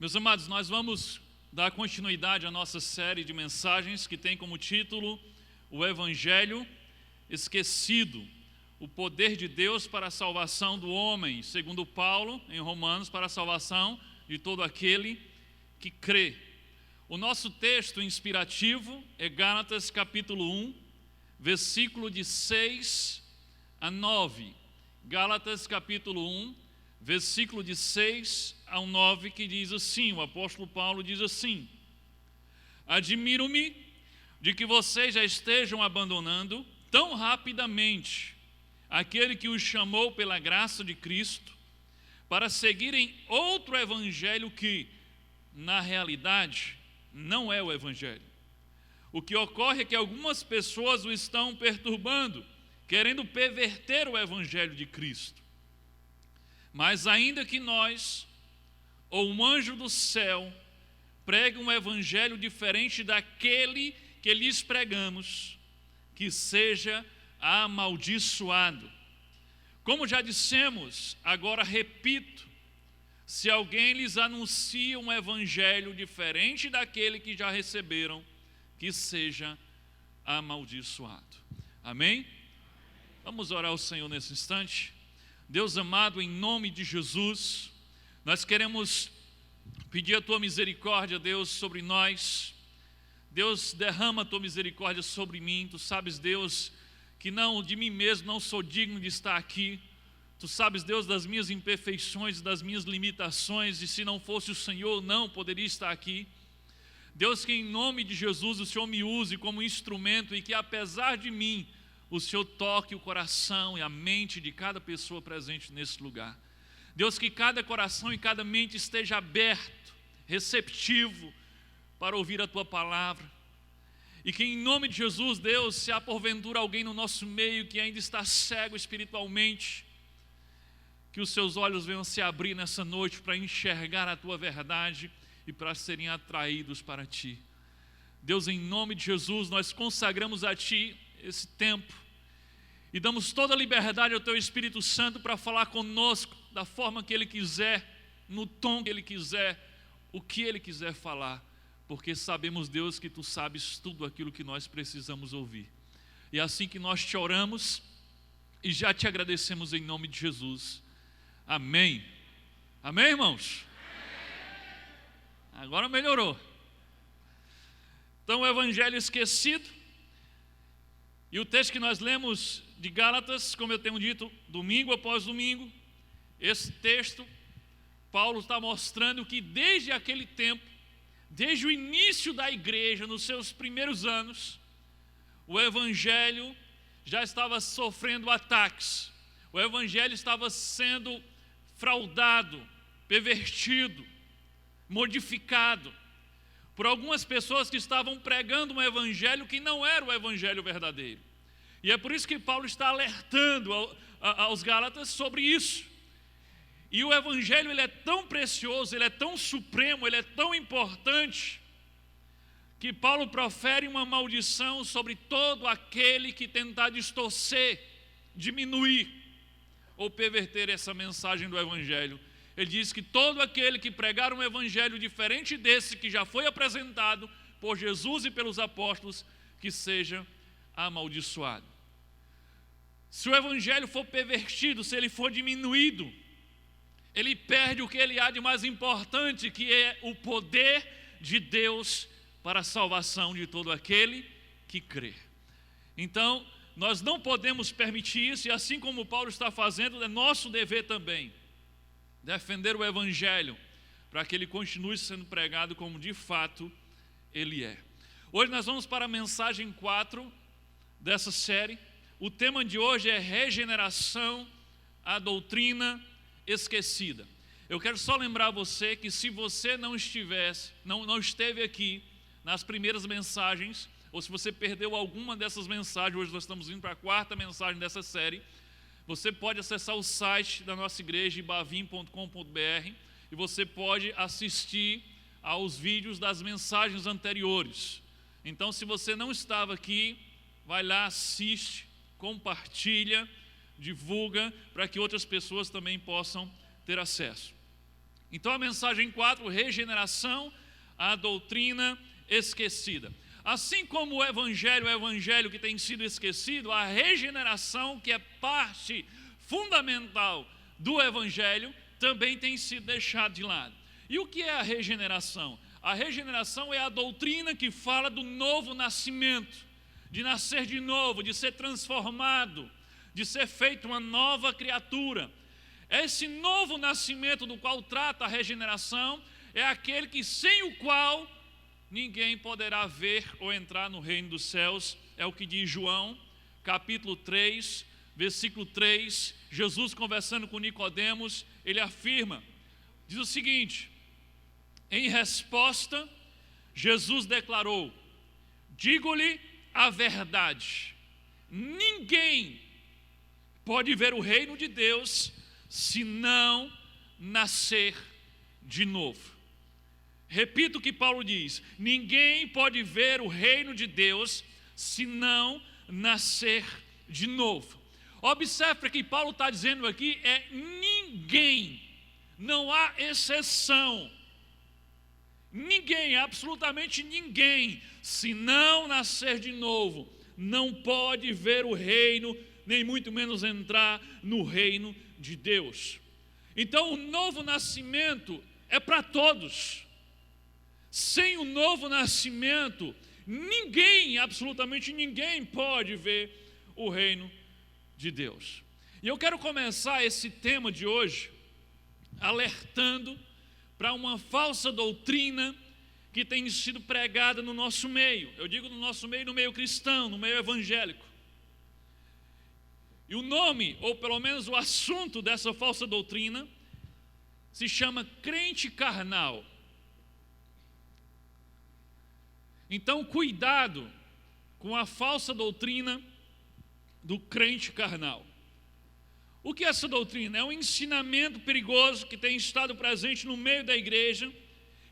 Meus amados, nós vamos dar continuidade à nossa série de mensagens que tem como título o Evangelho Esquecido, o poder de Deus para a salvação do homem, segundo Paulo, em Romanos, para a salvação de todo aquele que crê. O nosso texto inspirativo é Gálatas capítulo 1, versículo de 6 a 9. Gálatas capítulo 1, versículo de 6 ao 9, que diz assim, o apóstolo Paulo diz assim: admiro-me de que vocês já estejam abandonando tão rapidamente aquele que os chamou pela graça de Cristo para seguirem outro evangelho que, na realidade, não é o evangelho. O que ocorre é que algumas pessoas o estão perturbando, querendo perverter o evangelho de Cristo. Mas ainda que nós, ou um anjo do céu, pregue um evangelho diferente daquele que lhes pregamos, que seja amaldiçoado. Como já dissemos, agora repito, se alguém lhes anuncia um evangelho diferente daquele que já receberam, que seja amaldiçoado. Amém? Vamos orar ao Senhor nesse instante. Deus amado, em nome de Jesus, nós queremos pedir a Tua misericórdia, Deus, sobre nós. Deus, derrama a Tua misericórdia sobre mim. Tu sabes, Deus, que não de mim mesmo não sou digno de estar aqui. Tu sabes, Deus, das minhas imperfeições, das minhas limitações, e se não fosse o Senhor, não poderia estar aqui. Deus, que em nome de Jesus o Senhor me use como instrumento e que apesar de mim, o Senhor toque o coração e a mente de cada pessoa presente nesse lugar. Deus, que cada coração e cada mente esteja aberto, receptivo para ouvir a Tua palavra. E que em nome de Jesus, Deus, se há porventura alguém no nosso meio que ainda está cego espiritualmente, que os seus olhos venham se abrir nessa noite para enxergar a Tua verdade e para serem atraídos para Ti. Deus, em nome de Jesus, nós consagramos a Ti esse tempo e damos toda a liberdade ao Teu Espírito Santo para falar conosco da forma que Ele quiser, no tom que Ele quiser, o que Ele quiser falar, porque sabemos, Deus, que Tu sabes tudo aquilo que nós precisamos ouvir. E é assim que nós te oramos e já te agradecemos em nome de Jesus. Amém. Amém, irmãos? Agora melhorou. Então, o Evangelho Esquecido. E o texto que nós lemos de Gálatas, como eu tenho dito, domingo após domingo, esse texto, Paulo está mostrando que desde aquele tempo, desde o início da igreja, nos seus primeiros anos, o Evangelho já estava sofrendo ataques. O Evangelho estava sendo fraudado, pervertido, modificado por algumas pessoas que estavam pregando um evangelho que não era o evangelho verdadeiro. E é por isso que Paulo está alertando aos Gálatas sobre isso. E o evangelho, ele é tão precioso, ele é tão supremo, ele é tão importante, que Paulo profere uma maldição sobre todo aquele que tentar distorcer, diminuir ou perverter essa mensagem do evangelho. Ele diz que todo aquele que pregar um evangelho diferente desse que já foi apresentado por Jesus e pelos apóstolos, que seja amaldiçoado. Se o evangelho for pervertido, se ele for diminuído, ele perde o que ele há de mais importante, que é o poder de Deus para a salvação de todo aquele que crê. Então, nós não podemos permitir isso, e assim como Paulo está fazendo, é nosso dever também defender o evangelho, para que ele continue sendo pregado como de fato ele é. Hoje nós vamos para a mensagem 4 dessa série. O tema de hoje é regeneração, a doutrina esquecida. Eu quero só lembrar você que se você não esteve aqui nas primeiras mensagens, ou se você perdeu alguma dessas mensagens, hoje nós estamos indo para a 4ª mensagem dessa série, você pode acessar o site da nossa igreja, ibavim.com.br, e você pode assistir aos vídeos das mensagens anteriores. Então, se você não estava aqui, vai lá, assiste, compartilha, divulga, para que outras pessoas também possam ter acesso. Então a mensagem 4, regeneração, a doutrina esquecida. Assim como o evangelho é o evangelho que tem sido esquecido, a regeneração, que é parte fundamental do evangelho, também tem sido deixada de lado. E o que é a regeneração? A regeneração é a doutrina que fala do novo nascimento, de nascer de novo, de ser transformado, de ser feito uma nova criatura. Esse novo nascimento do qual trata a regeneração é aquele que sem o qual ninguém poderá ver ou entrar no reino dos céus. É o que diz João, capítulo 3, versículo 3. Jesus conversando com Nicodemos, ele afirma, diz o seguinte: em resposta, Jesus declarou: digo-lhe a verdade, ninguém pode ver o reino de Deus se não nascer de novo. Repito o que Paulo diz: ninguém pode ver o reino de Deus se não nascer de novo. Observe que Paulo está dizendo aqui é ninguém, não há exceção. Ninguém, absolutamente ninguém, se não nascer de novo, não pode ver o reino, nem muito menos entrar no reino de Deus. Então o novo nascimento é para todos. Sem o novo nascimento, ninguém, absolutamente ninguém, pode ver o reino de Deus. E eu quero começar esse tema de hoje alertando para uma falsa doutrina que tem sido pregada no nosso meio. Eu digo no nosso meio, no meio cristão, no meio evangélico. E o nome, ou pelo menos o assunto dessa falsa doutrina, se chama crente carnal. Então, cuidado com a falsa doutrina do crente carnal. O que é essa doutrina? É um ensinamento perigoso que tem estado presente no meio da igreja,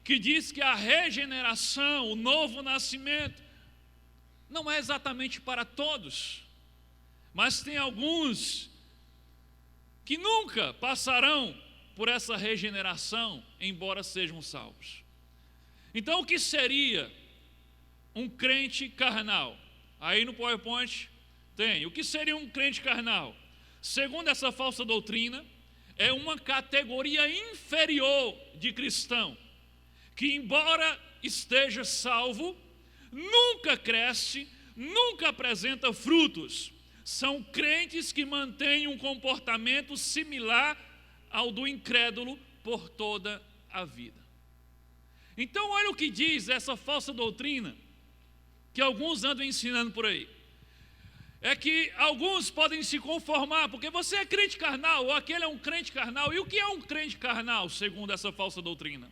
que diz que a regeneração, o novo nascimento, não é exatamente para todos, mas tem alguns que nunca passarão por essa regeneração, embora sejam salvos. Então, o que seria um crente carnal? Aí no PowerPoint tem. O que seria um crente carnal? Segundo essa falsa doutrina, é uma categoria inferior de cristão, que embora esteja salvo, nunca cresce, nunca apresenta frutos. São crentes que mantêm um comportamento similar ao do incrédulo por toda a vida. Então olha o que diz essa falsa doutrina, que alguns andam ensinando por aí. É que alguns podem se conformar, porque você é crente carnal, ou aquele é um crente carnal. E o que é um crente carnal, segundo essa falsa doutrina?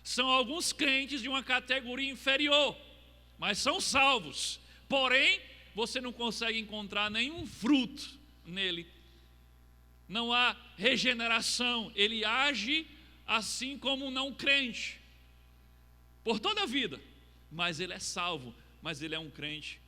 São alguns crentes de uma categoria inferior, mas são salvos. Porém, você não consegue encontrar nenhum fruto nele. Não há regeneração. Ele age assim como um não crente, por toda a vida. Mas ele é salvo, mas ele é um crente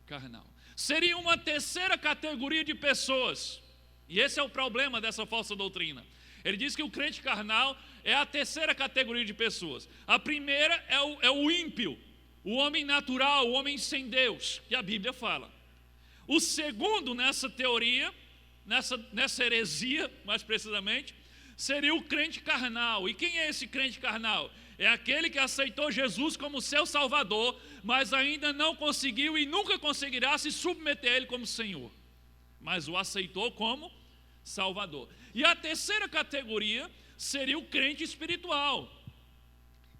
carnal. Seria uma terceira categoria de pessoas, e esse é o problema dessa falsa doutrina. Ele diz que o crente carnal é a terceira categoria de pessoas. A primeira é o ímpio, o homem natural, o homem sem Deus, que a Bíblia fala. O segundo nessa teoria, nessa heresia, mais precisamente, seria o crente carnal. E quem é esse crente carnal? É aquele que aceitou Jesus como seu Salvador, mas ainda não conseguiu e nunca conseguirá se submeter a Ele como Senhor, mas o aceitou como Salvador. E a terceira categoria seria o crente espiritual,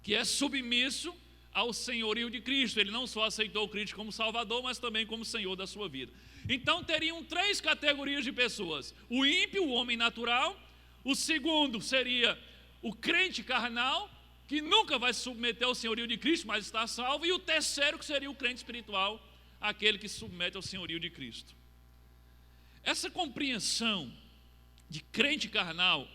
que é submisso ao senhorio de Cristo. Ele não só aceitou o Cristo como Salvador, mas também como Senhor da sua vida. Então teriam três categorias de pessoas: o ímpio, o homem natural; o segundo seria o crente carnal, que nunca vai se submeter ao senhorio de Cristo, mas está salvo; e o terceiro, que seria o crente espiritual, aquele que se submete ao senhorio de Cristo. Essa compreensão de crente carnal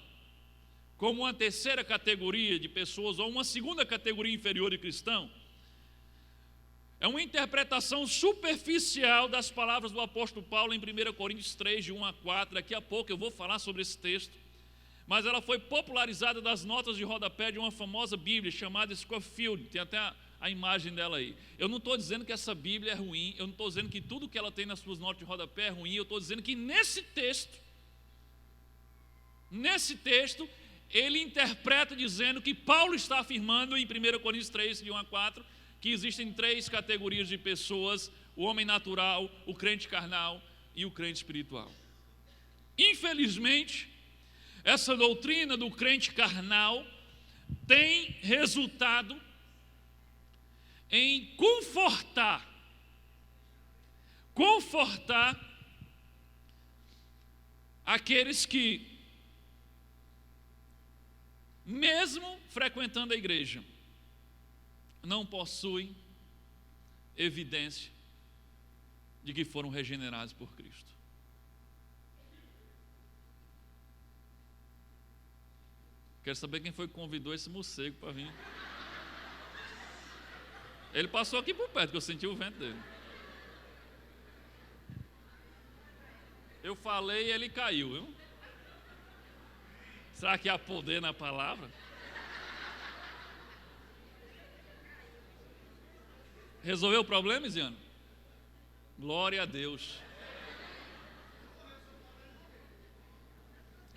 como uma terceira categoria de pessoas, ou uma segunda categoria inferior de cristão, é uma interpretação superficial das palavras do apóstolo Paulo em 1 Coríntios 3, de 1 a 4. Daqui a pouco eu vou falar sobre esse texto. mas ela foi popularizada das notas de rodapé de uma famosa Bíblia chamada Scofield. Tem até a imagem dela aí. Eu não estou dizendo que essa Bíblia é ruim, eu não estou dizendo que tudo que ela tem nas suas notas de rodapé é ruim, eu estou dizendo que nesse texto, ele interpreta dizendo que Paulo está afirmando em 1 Coríntios 3, de 1 a 4, que existem 3 categorias de pessoas: o homem natural, o crente carnal e o crente espiritual. Infelizmente, essa doutrina do crente carnal tem resultado em confortar aqueles que, mesmo frequentando a igreja, não possuem evidência de que foram regenerados por Cristo. Quero saber quem foi que convidou esse morcego para vir. Ele passou aqui por perto, que eu senti o vento dele. Eu falei e ele caiu, viu? Será que há poder na palavra? Resolveu o problema, Isiano? Glória a Deus.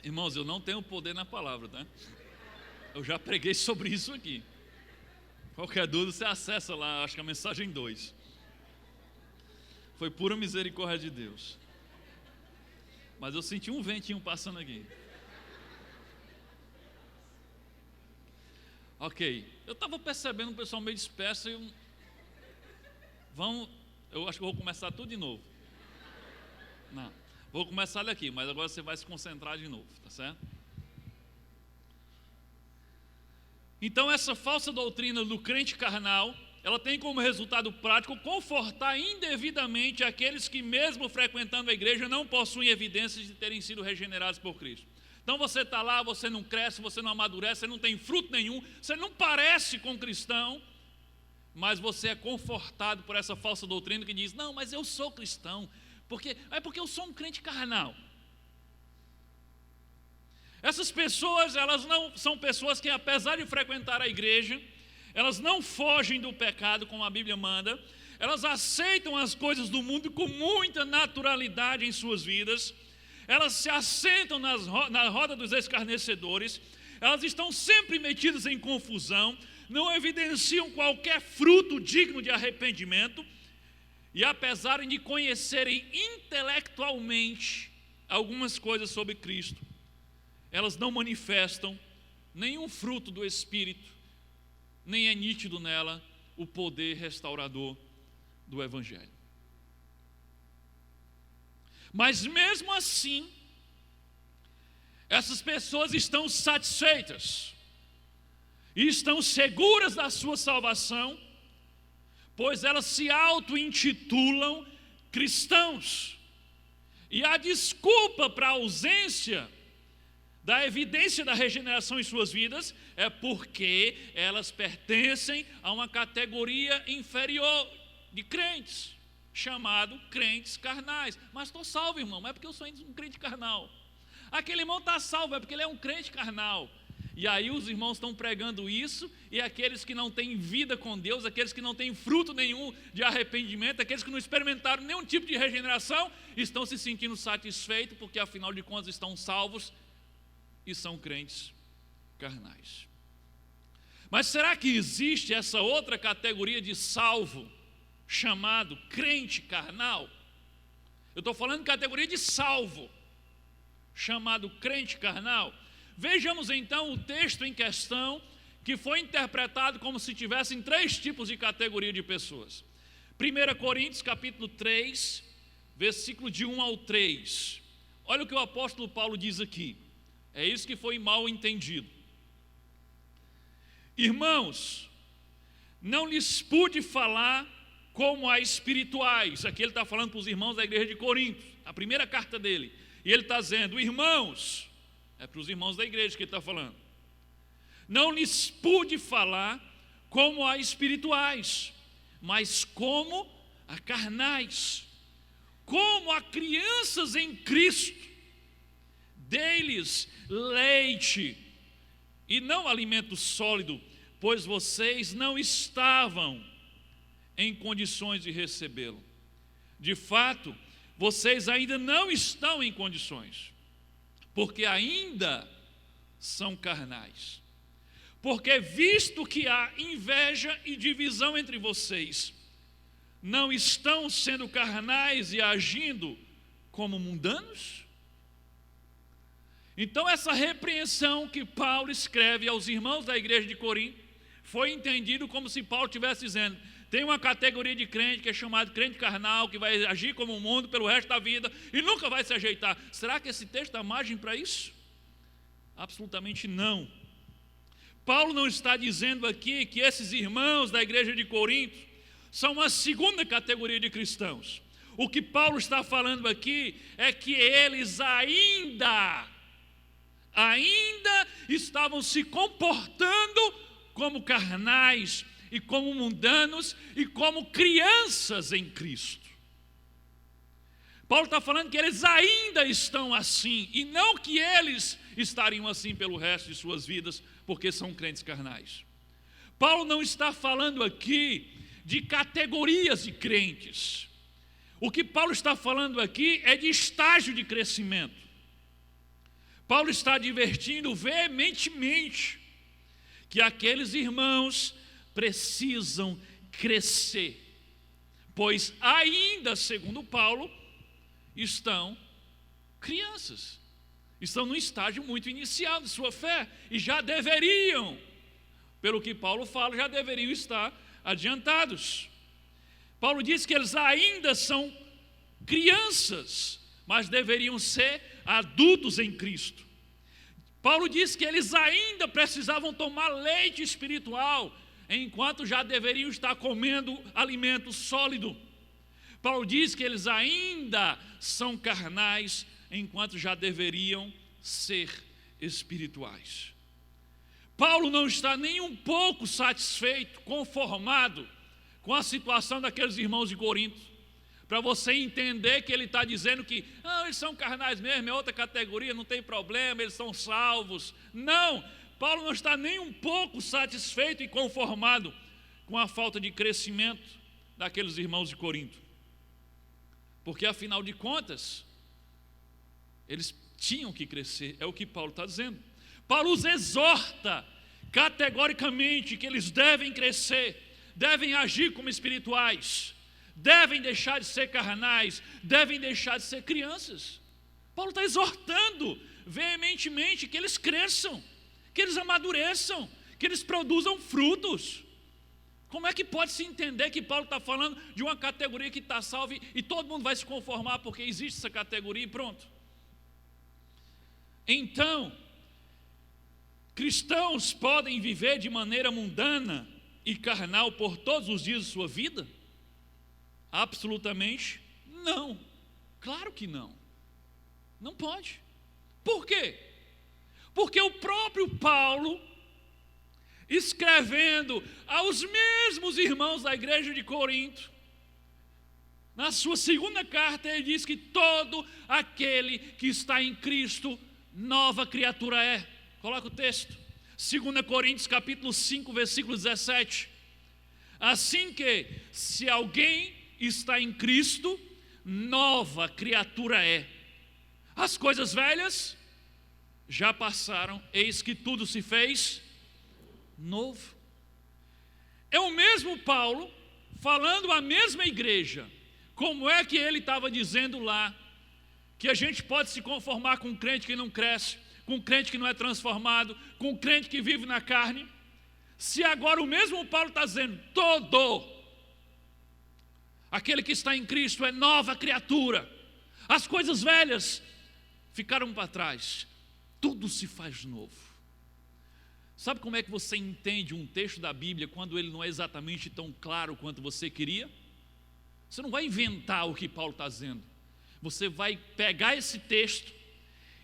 Irmãos, eu não tenho poder na palavra, tá? Eu já preguei sobre isso aqui. Qualquer dúvida você acessa lá, acho que a mensagem 2. Foi pura misericórdia de Deus. Mas eu senti um ventinho passando aqui. Ok, eu estava percebendo um pessoal meio disperso e eu acho que eu vou começar tudo de novo. Não, vou começar daqui, mas agora você vai se concentrar de novo, tá certo? Então essa falsa doutrina do crente carnal, ela tem como resultado prático confortar indevidamente aqueles que, mesmo frequentando a igreja, não possuem evidências de terem sido regenerados por Cristo. Então você está lá, você não cresce, você não amadurece, você não tem fruto nenhum, você não parece com cristão, mas você é confortado por essa falsa doutrina que diz: não, mas eu sou cristão, porque eu sou um crente carnal. Essas pessoas, elas não são pessoas que, apesar de frequentar a igreja, elas não fogem do pecado como a Bíblia manda, elas aceitam as coisas do mundo com muita naturalidade em suas vidas, elas se assentam na roda dos escarnecedores, elas estão sempre metidas em confusão, não evidenciam qualquer fruto digno de arrependimento, e apesar de conhecerem intelectualmente algumas coisas sobre Cristo, elas não manifestam nenhum fruto do Espírito, nem é nítido nela o poder restaurador do Evangelho. Mas mesmo assim, essas pessoas estão satisfeitas, e estão seguras da sua salvação, pois elas se auto-intitulam cristãos, e a desculpa para a ausência da evidência da regeneração em suas vidas é porque elas pertencem a uma categoria inferior de crentes, chamado crentes carnais. Mas estou salvo, irmão, não é porque eu sou um crente carnal. Aquele irmão está salvo, é porque ele é um crente carnal. E aí os irmãos estão pregando isso, e aqueles que não têm vida com Deus, aqueles que não têm fruto nenhum de arrependimento, aqueles que não experimentaram nenhum tipo de regeneração, estão se sentindo satisfeitos, porque afinal de contas estão salvos e são crentes carnais. Mas será que existe essa outra categoria de salvo, chamado crente carnal? Eu estou falando de categoria de salvo, chamado crente carnal. Vejamos então o texto em questão, que foi interpretado como se tivessem 3 tipos de categoria de pessoas. 1 Coríntios capítulo 3, versículo de 1 ao 3. Olha o que o apóstolo Paulo diz aqui. É isso que foi mal entendido. Irmãos, não lhes pude falar como a espirituais. Aqui ele está falando para os irmãos da igreja de Corinto, a primeira carta dele. E ele está dizendo: irmãos, é para os irmãos da igreja que ele está falando. Não lhes pude falar como a espirituais, mas como a carnais, como a crianças em Cristo. dê-lhes leite e não alimento sólido, pois vocês não estavam em condições de recebê-lo. De fato, vocês ainda não estão em condições, porque ainda são carnais. Porque visto que há inveja e divisão entre vocês, não estão sendo carnais e agindo como mundanos? Então essa repreensão que Paulo escreve aos irmãos da igreja de Corinto foi entendido como se Paulo estivesse dizendo: tem uma categoria de crente que é chamada crente carnal, que vai agir como o mundo pelo resto da vida e nunca vai se ajeitar. Será que esse texto dá margem para isso? Absolutamente não. Paulo não está dizendo aqui que esses irmãos da igreja de Corinto são uma segunda categoria de cristãos. O que Paulo está falando aqui é que eles ainda estavam se comportando como carnais e como mundanos e como crianças em Cristo. Paulo está falando que eles ainda estão assim, e não que eles estariam assim pelo resto de suas vidas, porque são crentes carnais. Paulo não está falando aqui de categorias de crentes. O que Paulo está falando aqui é de estágio de crescimento. Paulo está advertindo veementemente que aqueles irmãos precisam crescer, pois ainda, segundo Paulo, estão crianças, estão num estágio muito inicial de sua fé, e já deveriam, pelo que Paulo fala, já deveriam estar adiantados. Paulo diz que eles ainda são crianças, mas deveriam ser adultos em Cristo. Paulo diz que eles ainda precisavam tomar leite espiritual, enquanto já deveriam estar comendo alimento sólido. Paulo diz que eles ainda são carnais, enquanto já deveriam ser espirituais. Paulo não está nem um pouco satisfeito, conformado com a situação daqueles irmãos de Corinto. Para você entender que ele está dizendo que eles são carnais mesmo, é outra categoria, não tem problema, eles são salvos. Não, Paulo não está nem um pouco satisfeito e conformado com a falta de crescimento daqueles irmãos de Corinto. Porque afinal de contas, eles tinham que crescer, é o que Paulo está dizendo. Paulo os exorta categoricamente que eles devem crescer, devem agir como espirituais, devem deixar de ser carnais, devem deixar de ser crianças. Paulo está exortando veementemente que eles cresçam, que eles amadureçam, que eles produzam frutos. Como é que pode se entender que Paulo está falando de uma categoria que está salva e todo mundo vai se conformar porque existe essa categoria e pronto? Então, cristãos podem viver de maneira mundana e carnal por todos os dias de sua vida? Absolutamente não. Claro que não. Não pode. Por quê? Porque o próprio Paulo, escrevendo aos mesmos irmãos da igreja de Corinto, na sua segunda carta, ele diz que todo aquele que está em Cristo, nova criatura é. Coloca o texto. 2 Coríntios capítulo 5, versículo 17. Assim que, se alguém está em Cristo, nova criatura é. As coisas velhas já passaram, eis que tudo se fez novo. É o mesmo Paulo falando à mesma igreja. Como é que ele estava dizendo lá que a gente pode se conformar com um crente que não cresce, com um crente que não é transformado, com um crente que vive na carne, se agora o mesmo Paulo está dizendo: todo aquele que está em Cristo é nova criatura, as coisas velhas ficaram para trás, tudo se faz novo. Sabe como é que você entende um texto da Bíblia quando ele não é exatamente tão claro quanto você queria? Você não vai inventar o que Paulo está dizendo. Você vai pegar esse texto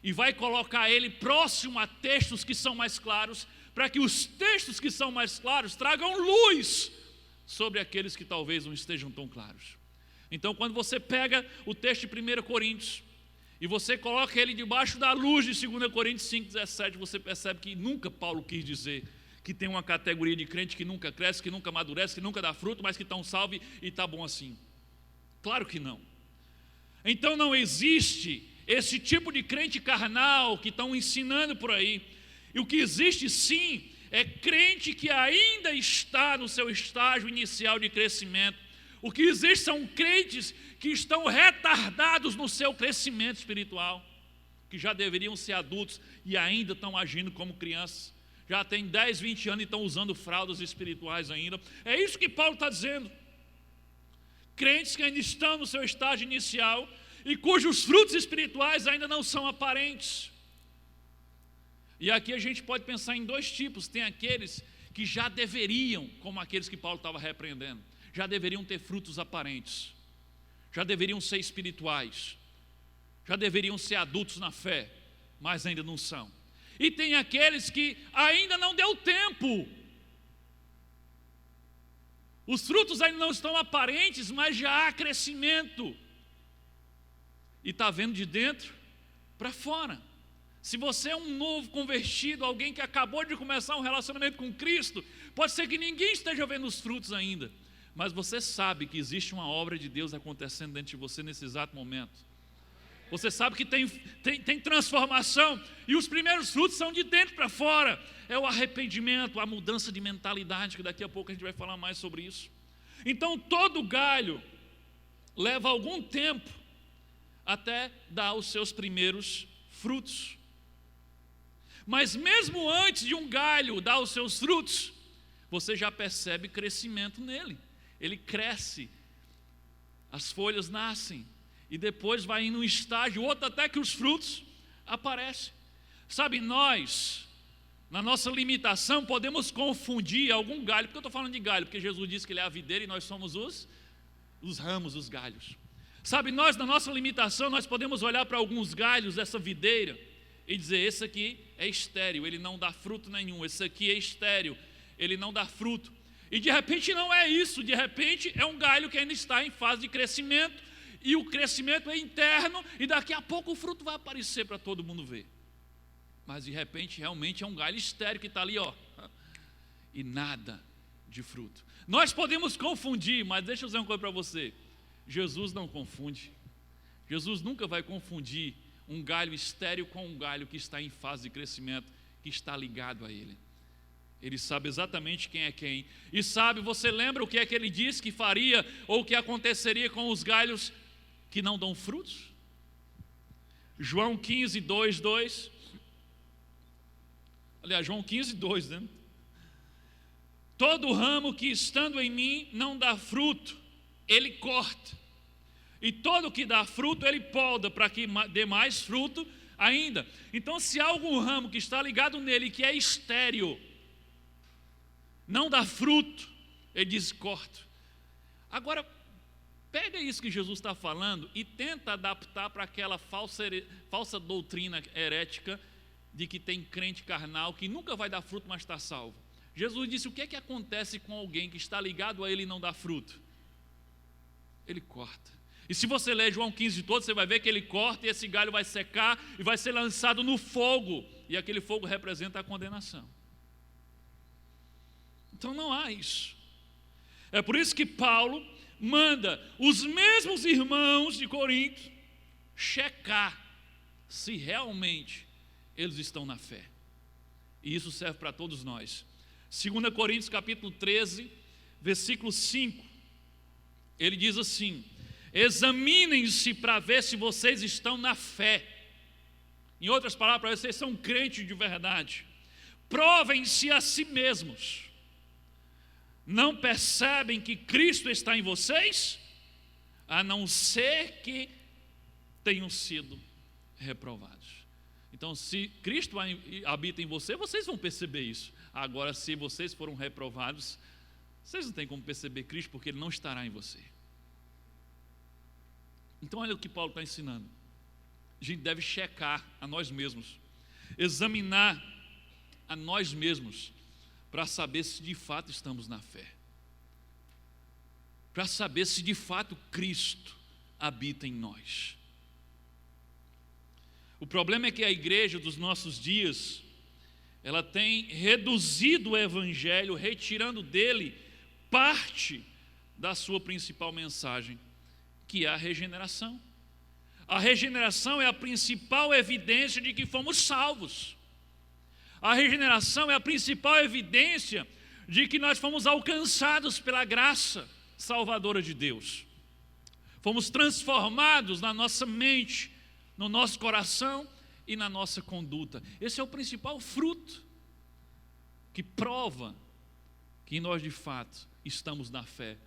e vai colocar ele próximo a textos que são mais claros, para que os textos que são mais claros tragam luz sobre aqueles que talvez não estejam tão claros. Então, quando você pega o texto de 1 Coríntios e você coloca ele debaixo da luz de 2 Coríntios 5,17, você percebe que nunca Paulo quis dizer que tem uma categoria de crente que nunca cresce, que nunca amadurece, que nunca dá fruto, mas que estão salvos e está bom assim. Claro que não. Então não existe esse tipo de crente carnal que estão ensinando por aí. E o que existe sim é crente que ainda está no seu estágio inicial de crescimento. O que existe são crentes que estão retardados no seu crescimento espiritual, que já deveriam ser adultos e ainda estão agindo como crianças. Já tem 10, 20 anos e estão usando fraldas espirituais ainda. É isso que Paulo está dizendo. Crentes que ainda estão no seu estágio inicial e cujos frutos espirituais ainda não são aparentes. E aqui a gente pode pensar em dois tipos. Tem aqueles que já deveriam, como aqueles que Paulo estava repreendendo, já deveriam ter frutos aparentes, já deveriam ser espirituais, já deveriam ser adultos na fé, mas ainda não são. E tem aqueles que ainda não deu tempo. Os frutos ainda não estão aparentes, mas já há crescimento. E está vendo de dentro para fora. Se você é um novo convertido, alguém que acabou de começar um relacionamento com Cristo, pode ser que ninguém esteja vendo os frutos ainda, mas você sabe que existe uma obra de Deus acontecendo dentro de você nesse exato momento. Você sabe que tem transformação, e os primeiros frutos são de dentro para fora. É o arrependimento, a mudança de mentalidade, que daqui a pouco a gente vai falar mais sobre isso. Então todo galho leva algum tempo até dar os seus primeiros frutos. Mas mesmo antes de um galho dar os seus frutos, você já percebe crescimento nele. Ele cresce, as folhas nascem, e depois vai em um estágio, outro até que os frutos aparecem. Sabe, nós, na nossa limitação, podemos confundir algum galho. Por que eu estou falando de galho? Porque Jesus disse que ele é a videira e nós somos os ramos, os galhos. Sabe, nós, na nossa limitação, nós podemos olhar para alguns galhos dessa videira e dizer, esse aqui é estéril, ele não dá fruto nenhum. Esse aqui é estéril, ele não dá fruto. E de repente não é isso, de repente é um galho que ainda está em fase de crescimento, e o crescimento é interno, e daqui a pouco o fruto vai aparecer para todo mundo ver. Mas de repente realmente é um galho estéril que está ali, ó, e nada de fruto. Nós podemos confundir, mas deixa eu dizer uma coisa para você, Jesus não confunde. Jesus nunca vai confundir um galho estéril com um galho que está em fase de crescimento, que está ligado a ele. Ele sabe exatamente quem é quem. E sabe, você lembra o que é que ele disse que faria, ou o que aconteceria com os galhos que não dão frutos? João 15, 2. Aliás, João 15, 2, né? Todo ramo que estando em mim não dá fruto, ele corta. E todo que dá fruto, ele poda, para que dê mais fruto ainda. Então, se há algum ramo que está ligado nele, que é estéril, não dá fruto, ele diz, corta. Agora, pega isso que Jesus está falando e tenta adaptar para aquela falsa doutrina herética de que tem crente carnal que nunca vai dar fruto, mas está salvo. Jesus disse, o que é que acontece com alguém que está ligado a ele e não dá fruto? Ele corta. E se você ler João 15 todo, você vai ver que ele corta e esse galho vai secar e vai ser lançado no fogo. E aquele fogo representa a condenação. Então não há isso. É por isso que Paulo manda os mesmos irmãos de Corinto checar se realmente eles estão na fé. E isso serve para todos nós. 2 Coríntios capítulo 13, versículo 5. Ele diz assim: examinem-se para ver se vocês estão na fé. Em outras palavras, para ver se vocês são crentes de verdade. Provem-se a si mesmos. Não percebem que Cristo está em vocês? A não ser que tenham sido reprovados. Então, se Cristo habita em você, vocês vão perceber isso. Agora, se vocês foram reprovados, vocês não têm como perceber Cristo, porque Ele não estará em você. Então, olha o que Paulo está ensinando. A gente deve checar a nós mesmos, examinar a nós mesmos, para saber se de fato estamos na fé, para saber se de fato Cristo habita em nós. O problema é que a igreja dos nossos dias, ela tem reduzido o evangelho, retirando dele parte da sua principal mensagem, que é a regeneração. A regeneração é a principal evidência de que fomos salvos. A regeneração é a principal evidência de que nós fomos alcançados pela graça salvadora de Deus. Fomos transformados na nossa mente, no nosso coração e na nossa conduta. Esse é o principal fruto que prova que nós de fato estamos na fé,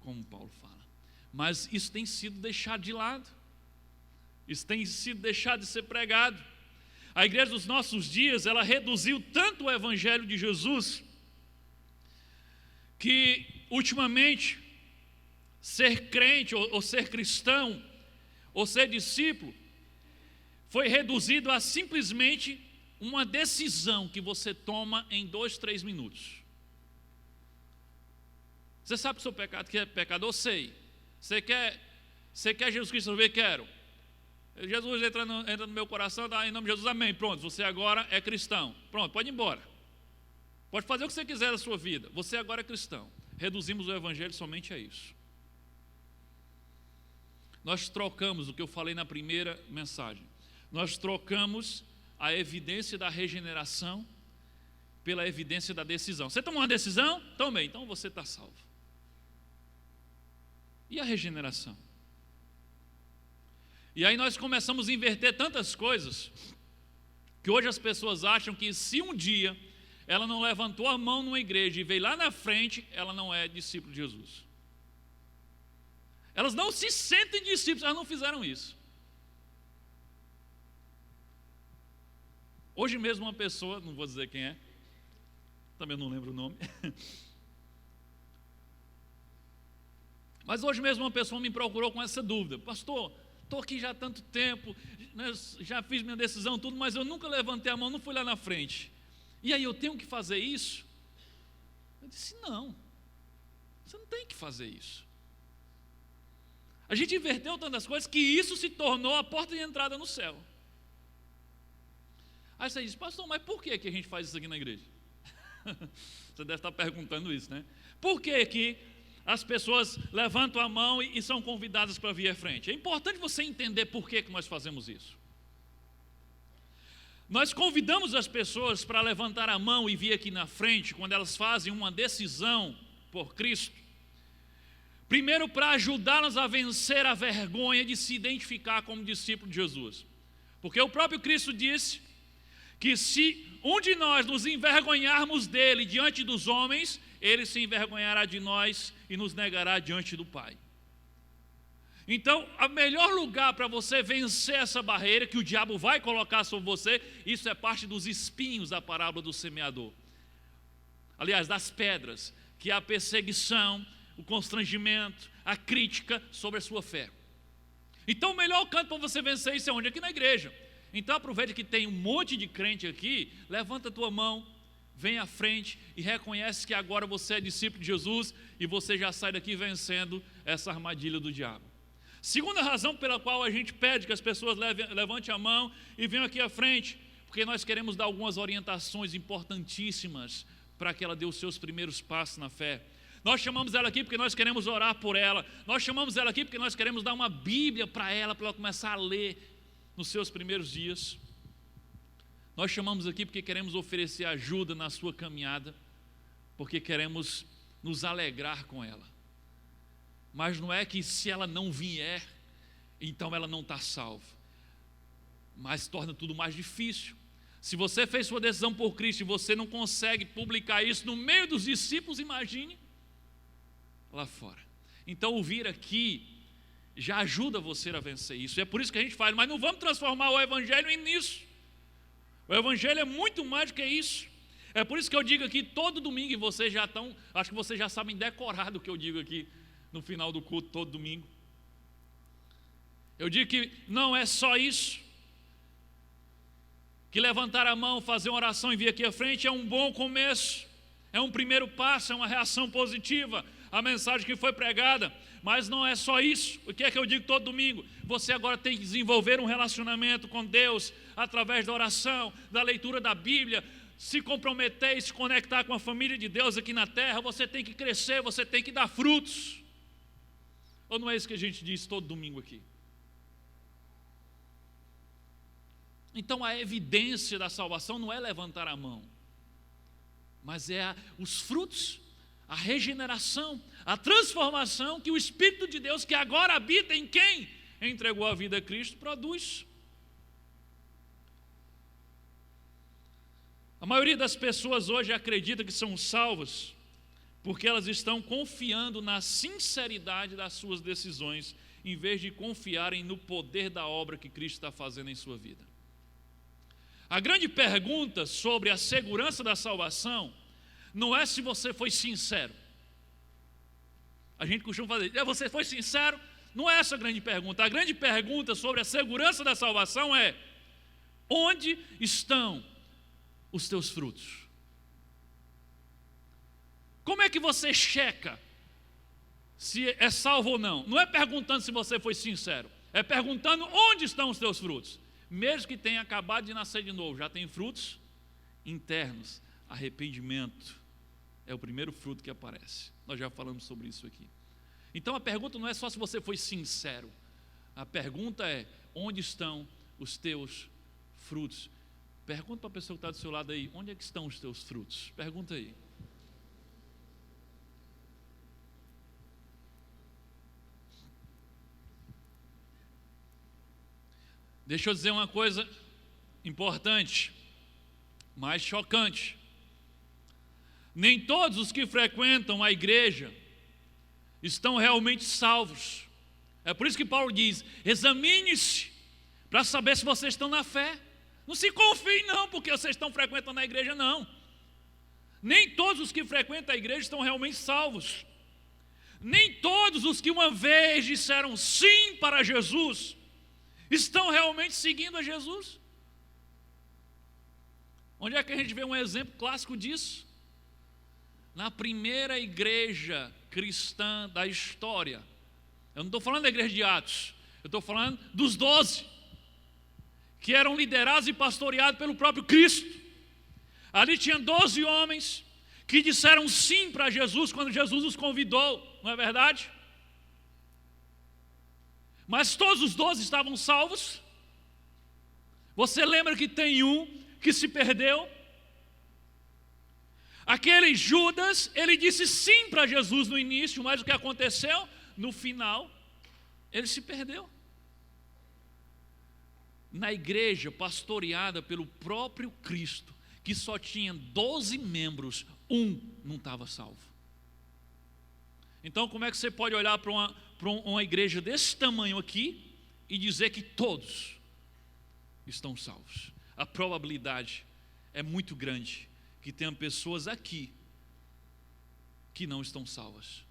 como Paulo fala. Mas isso tem sido deixado de lado. Isso tem sido deixado de ser pregado. A igreja dos nossos dias, ela reduziu tanto o evangelho de Jesus, que ultimamente ser crente ou ser cristão ou ser discípulo foi reduzido a simplesmente uma decisão que você toma em 2, 3 minutos. Você sabe que o seu pecado que é pecador? Sei. Você quer Jesus Cristo resolver? Quero. Jesus entra no meu coração, tá, em nome de Jesus, amém. Pronto, você agora é cristão. Pronto, pode ir embora. Pode fazer o que você quiser da sua vida. Você agora é cristão. Reduzimos o evangelho somente a isso. Nós trocamos o que eu falei na primeira mensagem. Nós trocamos a evidência da regeneração pela evidência da decisão. Você tomou uma decisão? Tomei, então você está salvo. E a regeneração? E aí nós começamos a inverter tantas coisas, que hoje as pessoas acham que se um dia ela não levantou a mão numa igreja e veio lá na frente, ela não é discípulo de Jesus. Elas não se sentem discípulos, elas não fizeram isso. Hoje mesmo uma pessoa, não vou dizer quem é, também não lembro o nome, mas hoje mesmo uma pessoa me procurou com essa dúvida: pastor, estou aqui já há tanto tempo, né, já fiz minha decisão, tudo, mas eu nunca levantei a mão, não fui lá na frente. E aí eu tenho que fazer isso? Eu disse: não, você não tem que fazer isso. A gente inverteu tantas coisas que isso se tornou a porta de entrada no céu. Aí você diz: pastor, mas por que a gente faz isso aqui na igreja? Você deve estar perguntando isso, né? Por que as pessoas levantam a mão e são convidadas para vir à frente? É importante você entender por que nós fazemos isso. Nós convidamos as pessoas para levantar a mão e vir aqui na frente quando elas fazem uma decisão por Cristo. Primeiro, para ajudá-las a vencer a vergonha de se identificar como discípulo de Jesus. Porque o próprio Cristo disse que se um de nós nos envergonharmos dele diante dos homens, ele se envergonhará de nós e nos negará diante do Pai. Então, o melhor lugar para você vencer essa barreira que o diabo vai colocar sobre você, isso é parte dos espinhos da parábola do semeador. Aliás, das pedras, que é a perseguição, o constrangimento, a crítica sobre a sua fé. Então, o melhor canto para você vencer isso é onde? Aqui na igreja. Então, aproveita que tem um monte de crente aqui, levanta a tua mão, vem à frente e reconhece que agora você é discípulo de Jesus e você já sai daqui vencendo essa armadilha do diabo. Segunda razão pela qual a gente pede que as pessoas levantem a mão e venham aqui à frente, porque nós queremos dar algumas orientações importantíssimas para que ela dê os seus primeiros passos na fé. Nós chamamos ela aqui porque nós queremos orar por ela. Nós chamamos ela aqui porque nós queremos dar uma Bíblia para ela começar a ler nos seus primeiros dias. Nós chamamos aqui porque queremos oferecer ajuda na sua caminhada, porque queremos nos alegrar com ela. Mas não é que se ela não vier, então ela não está salva. Mas torna tudo mais difícil. Se você fez sua decisão por Cristo e você não consegue publicar isso no meio dos discípulos, imagine lá fora. Então o vir aqui já ajuda você a vencer isso. E é por isso que a gente faz. Mas não vamos transformar o evangelho nisso. O evangelho é muito mais do que isso. É por isso que eu digo aqui todo domingo, e vocês já estão, acho que vocês já sabem decorar do que eu digo aqui no final do culto todo domingo. Eu digo que não é só isso, que levantar a mão, fazer uma oração e vir aqui à frente é um bom começo, é um primeiro passo, é uma reação positiva à mensagem que foi pregada, Mas não é só isso. O que é que eu digo todo domingo? Você agora tem que desenvolver um relacionamento com Deus através da oração, da leitura da Bíblia, se comprometer e se conectar com a família de Deus aqui na terra. Você tem que crescer, você tem que dar frutos. Ou não é isso que a gente diz todo domingo aqui? Então a evidência da salvação não é levantar a mão, mas é os frutos, a regeneração, a transformação que o Espírito de Deus, que agora habita em quem entregou a vida a Cristo, produz. A maioria das pessoas hoje acredita que são salvas porque elas estão confiando na sinceridade das suas decisões, em vez de confiarem no poder da obra que Cristo está fazendo em sua vida. A grande pergunta sobre a segurança da salvação não é se você foi sincero. A gente costuma fazer, você foi sincero? Não é essa a grande pergunta. A grande pergunta sobre a segurança da salvação é: onde estão os teus frutos? Como é que você checa se é salvo ou não? Não é perguntando se você foi sincero, é perguntando onde estão os teus frutos. Mesmo que tenha acabado de nascer de novo, já tem frutos internos. Arrependimento é o primeiro fruto que aparece. Nós já falamos sobre isso aqui. Então a pergunta não é só se você foi sincero. A pergunta é: onde estão os teus frutos? Pergunta para a pessoa que está do seu lado aí: onde é que estão os teus frutos? Pergunta aí. Deixa eu dizer uma coisa importante, mais chocante. Nem todos os que frequentam a igreja estão realmente salvos. É por isso que Paulo diz: examine-se para saber se vocês estão na fé. Não se confiem não, porque vocês estão frequentando a igreja, não. Nem todos os que frequentam a igreja estão realmente salvos. Nem todos os que uma vez disseram sim para Jesus estão realmente seguindo a Jesus. Onde é que a gente vê um exemplo clássico disso? Na primeira igreja cristã da história. Eu não estou falando da igreja de Atos, eu estou falando dos 12, que eram liderados e pastoreados pelo próprio Cristo. Ali tinha 12 homens que disseram sim para Jesus quando Jesus os convidou, não é verdade? Mas todos os 12 estavam salvos. Você lembra que tem um que se perdeu? Aquele Judas, ele disse sim para Jesus no início, mas o que aconteceu? No final, ele se perdeu. Na igreja pastoreada pelo próprio Cristo, que só tinha 12 membros, um não estava salvo. Então como é que você pode olhar para uma igreja desse tamanho aqui e dizer que todos estão salvos? A probabilidade é muito grande que tenham pessoas aqui que não estão salvas.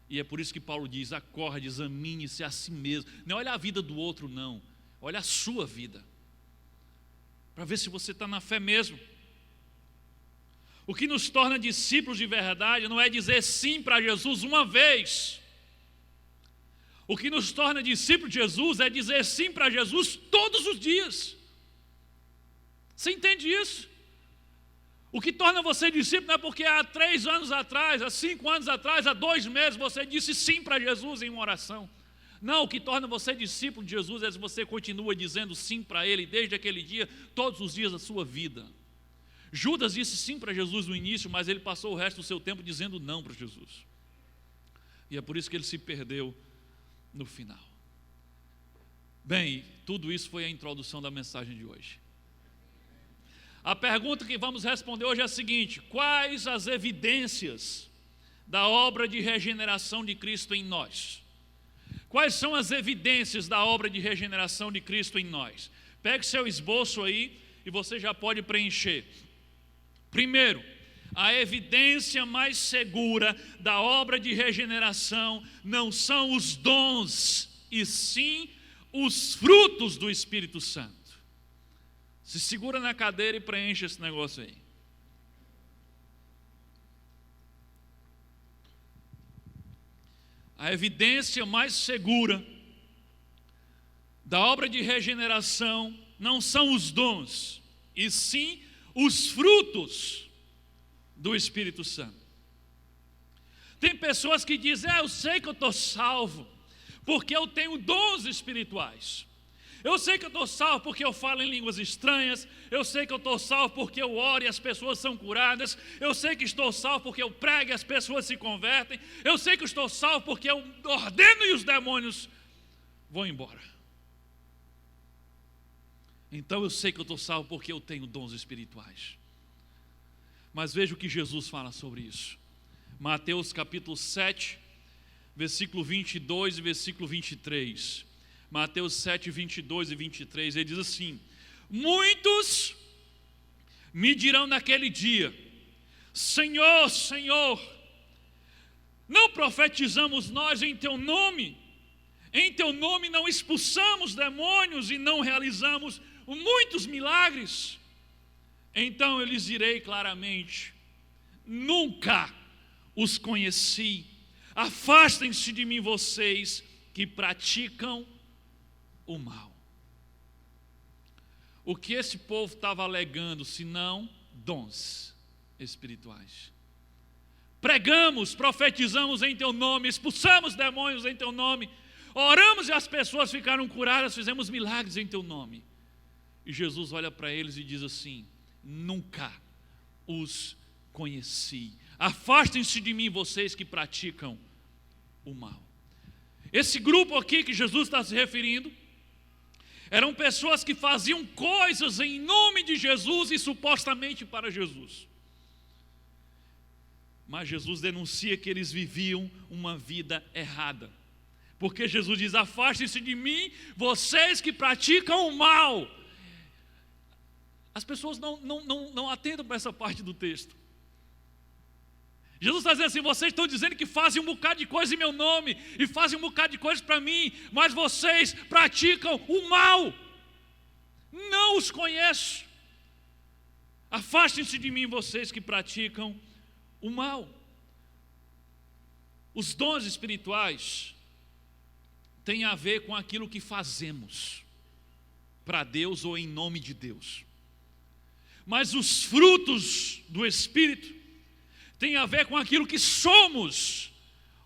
E é por isso que Paulo diz: acorde, examine-se a si mesmo. Não olha a vida do outro, não. Olha a sua vida, para ver se você está na fé mesmo. O que nos torna discípulos de verdade não é dizer sim para Jesus uma vez. O que nos torna discípulos de Jesus é dizer sim para Jesus todos os dias. Você entende isso? O que torna você discípulo não é porque há 3 anos atrás, há 5 anos atrás, há 2 meses você disse sim para Jesus em uma oração. Não, o que torna você discípulo de Jesus é se você continua dizendo sim para Ele desde aquele dia, todos os dias da sua vida. Judas disse sim para Jesus no início, mas ele passou o resto do seu tempo dizendo não para Jesus. E é por isso que ele se perdeu no final. Bem, tudo isso foi a introdução da mensagem de hoje. A pergunta que vamos responder hoje é a seguinte: quais as evidências da obra de regeneração de Cristo em nós? Quais são as evidências da obra de regeneração de Cristo em nós? Pegue seu esboço aí e você já pode preencher. Primeiro, a evidência mais segura da obra de regeneração não são os dons, e sim os frutos do Espírito Santo. Se segura na cadeira e preenche esse negócio aí. A a evidência mais segura da obra de regeneração não são os dons, e sim os frutos do Espírito Santo. Tem pessoas que dizem: eu sei que eu estou salvo porque eu tenho dons espirituais. Eu sei que eu estou salvo porque eu falo em línguas estranhas. Eu sei que eu estou salvo porque eu oro e as pessoas são curadas. Eu sei que estou salvo porque eu prego e as pessoas se convertem. Eu sei que estou salvo porque eu ordeno e os demônios vão embora. Então eu sei que eu estou salvo porque eu tenho dons espirituais. Mas veja o que Jesus fala sobre isso. Mateus capítulo 7, versículo 22 e versículo 23. Mateus 7, 22 e 23, ele diz assim: muitos me dirão naquele dia: Senhor, Senhor, não profetizamos nós em Teu nome? Em Teu nome não expulsamos demônios e não realizamos muitos milagres? Então eu lhes direi claramente: nunca os conheci. Afastem-se de mim, vocês que praticam o mal. O que esse povo estava alegando, senão dons espirituais? Pregamos, profetizamos em Teu nome, expulsamos demônios em Teu nome, oramos e as pessoas ficaram curadas, fizemos milagres em Teu nome. E Jesus olha para eles e diz assim: nunca os conheci. Afastem-se de mim, vocês que praticam o mal. Esse grupo aqui que Jesus está se referindo eram pessoas que faziam coisas em nome de Jesus e supostamente para Jesus. Mas Jesus denuncia que eles viviam uma vida errada. Porque Jesus diz: afastem-se de mim, vocês que praticam o mal. As pessoas não atentam para essa parte do texto. Jesus está dizendo assim: vocês estão dizendo que fazem um bocado de coisa em meu nome, e fazem um bocado de coisa para mim, mas vocês praticam o mal. Não os conheço. Afastem-se de mim, vocês que praticam o mal. Os dons espirituais têm a ver com aquilo que fazemos para Deus ou em nome de Deus. Mas os frutos do Espírito têm a ver com aquilo que somos,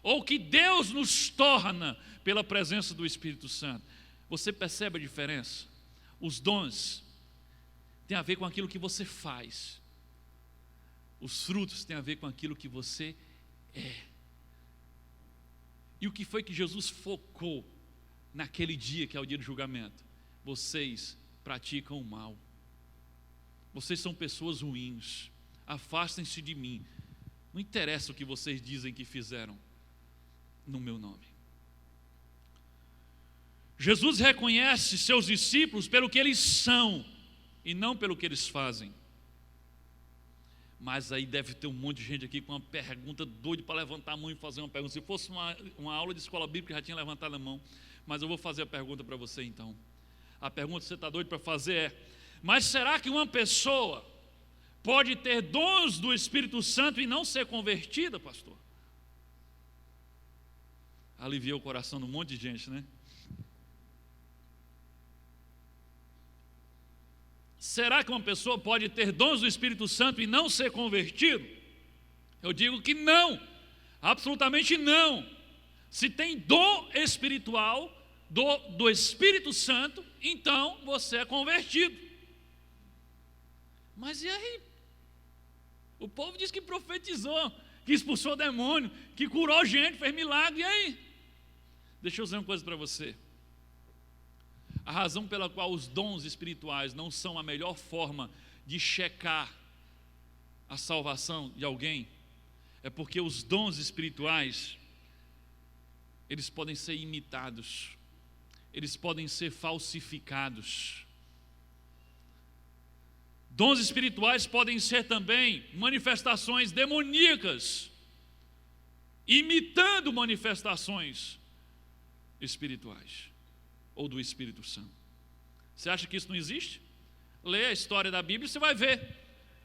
ou que Deus nos torna pela presença do Espírito Santo. Você percebe a diferença? Os dons têm a ver com aquilo que você faz. Os frutos têm a ver com aquilo que você é. E o que foi que Jesus focou naquele dia, que é o dia do julgamento? Vocês praticam o mal. Vocês são pessoas ruins. Afastem-se de mim. Não interessa o que vocês dizem que fizeram no meu nome. Jesus reconhece seus discípulos pelo que eles são e não pelo que eles fazem. Mas aí deve ter um monte de gente aqui com uma pergunta doida para levantar a mão e fazer uma pergunta. Se fosse uma aula de escola bíblica, já tinha levantado a mão. Mas eu vou fazer a pergunta para você então. A pergunta que você está doido para fazer é: mas será que uma pessoa pode ter dons do Espírito Santo e não ser convertida, pastor? Aliviou o coração de um monte de gente, né? Será que uma pessoa pode ter dons do Espírito Santo e não ser convertido? Eu digo que não, absolutamente não. Se tem dom espiritual do Espírito Santo, então você é convertido. Mas e aí? O povo diz que profetizou, que expulsou demônio, que curou gente, fez milagre, e aí? Deixa eu dizer uma coisa para você. A razão pela qual os dons espirituais não são a melhor forma de checar a salvação de alguém é porque os dons espirituais, eles podem ser imitados, eles podem ser falsificados. Dons espirituais podem ser também manifestações demoníacas, imitando manifestações espirituais ou do Espírito Santo. Você acha que isso não existe? Lê a história da Bíblia e você vai ver.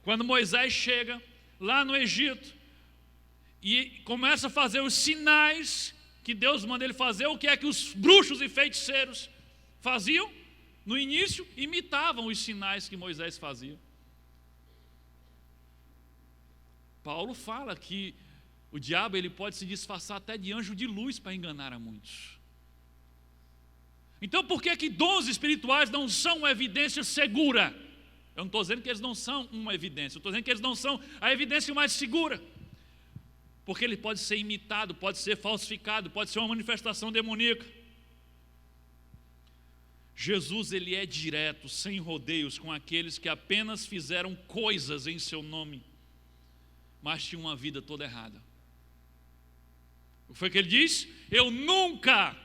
Quando Moisés chega lá no Egito e começa a fazer os sinais que Deus manda ele fazer, o que é que os bruxos e feiticeiros faziam? No início, imitavam os sinais que Moisés fazia. Paulo fala que o diabo ele pode se disfarçar até de anjo de luz para enganar a muitos. Então por que dons espirituais não são uma evidência segura? Eu não estou dizendo que eles não são uma evidência, eu estou dizendo que eles não são a evidência mais segura. Porque ele pode ser imitado, pode ser falsificado, pode ser uma manifestação demoníaca. Jesus ele é direto, sem rodeios, com aqueles que apenas fizeram coisas em seu nome, mas tinham uma vida toda errada. O que foi que ele diz? Eu nunca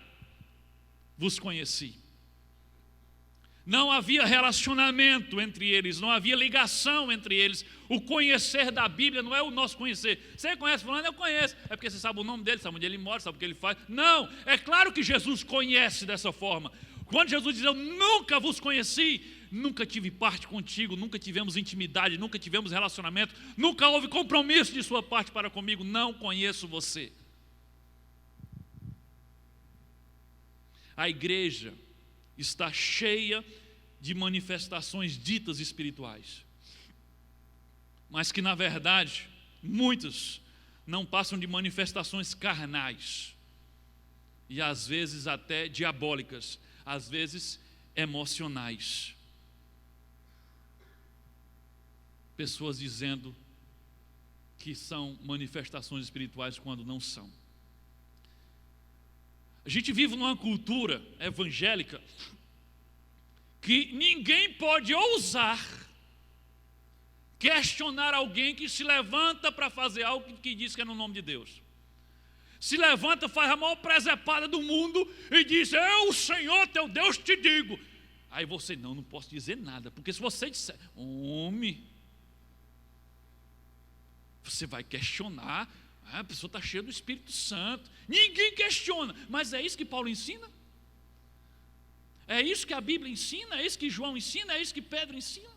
vos conheci. Não havia relacionamento entre eles, não havia ligação entre eles. O conhecer da Bíblia não é o nosso conhecer. Você conhece fulano? Eu conheço. É porque você sabe o nome dele, sabe onde ele mora, sabe o que ele faz. Não, é claro que Jesus conhece dessa forma. Quando Jesus diz, eu nunca vos conheci, nunca tive parte contigo, nunca tivemos intimidade, nunca tivemos relacionamento, nunca houve compromisso de sua parte para comigo, não conheço você. A igreja está cheia de manifestações ditas espirituais, mas que na verdade, muitas não passam de manifestações carnais, e às vezes até diabólicas, às vezes emocionais. Pessoas dizendo que são manifestações espirituais quando não são. A gente vive numa cultura evangélica que ninguém pode ousar questionar alguém que se levanta para fazer algo que diz que é no nome de Deus. Se levanta, faz a maior presepada do mundo e diz, eu, Senhor teu Deus, te digo. Aí você, não posso dizer nada, porque se você disser, homem, você vai questionar, a pessoa está cheia do Espírito Santo, ninguém questiona, mas é isso que Paulo ensina? É isso que a Bíblia ensina? É isso que João ensina? É isso que Pedro ensina?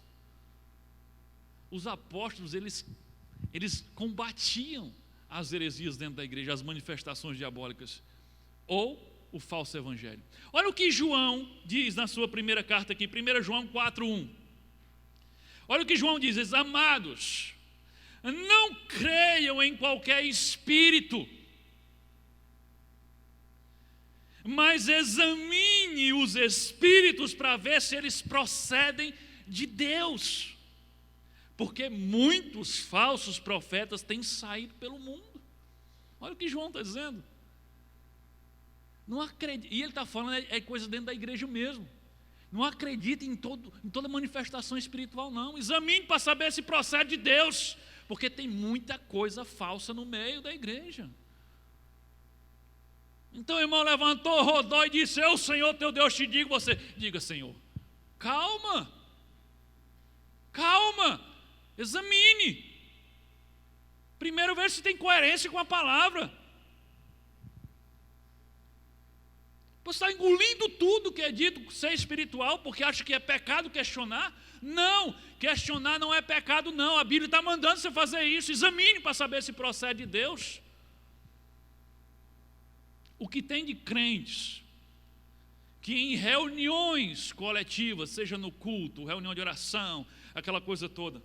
Os apóstolos, eles combatiam as heresias dentro da igreja, as manifestações diabólicas, ou o falso evangelho. Olha o que João diz na sua primeira carta aqui, 1 João 4:1. Olha o que João diz, amados, não creiam em qualquer espírito, mas examine os espíritos para ver se eles procedem de Deus. Porque muitos falsos profetas têm saído pelo mundo. Olha o que João está dizendo. Não acredita, e ele está falando é coisa dentro da igreja mesmo. Não acredita em toda manifestação espiritual, não. Examine para saber se procede de Deus. Porque tem muita coisa falsa no meio da igreja. Então o irmão levantou, rodou e disse, eu, Senhor teu Deus, te digo, você diga, Senhor, calma, examine. Primeiro ver se tem coerência com a palavra. Você está engolindo tudo que é dito ser espiritual, porque acha que é pecado questionar? Não, questionar não é pecado não, a Bíblia está mandando você fazer isso, examine para saber se procede de Deus. O que tem de crentes que em reuniões coletivas, seja no culto, reunião de oração, aquela coisa toda,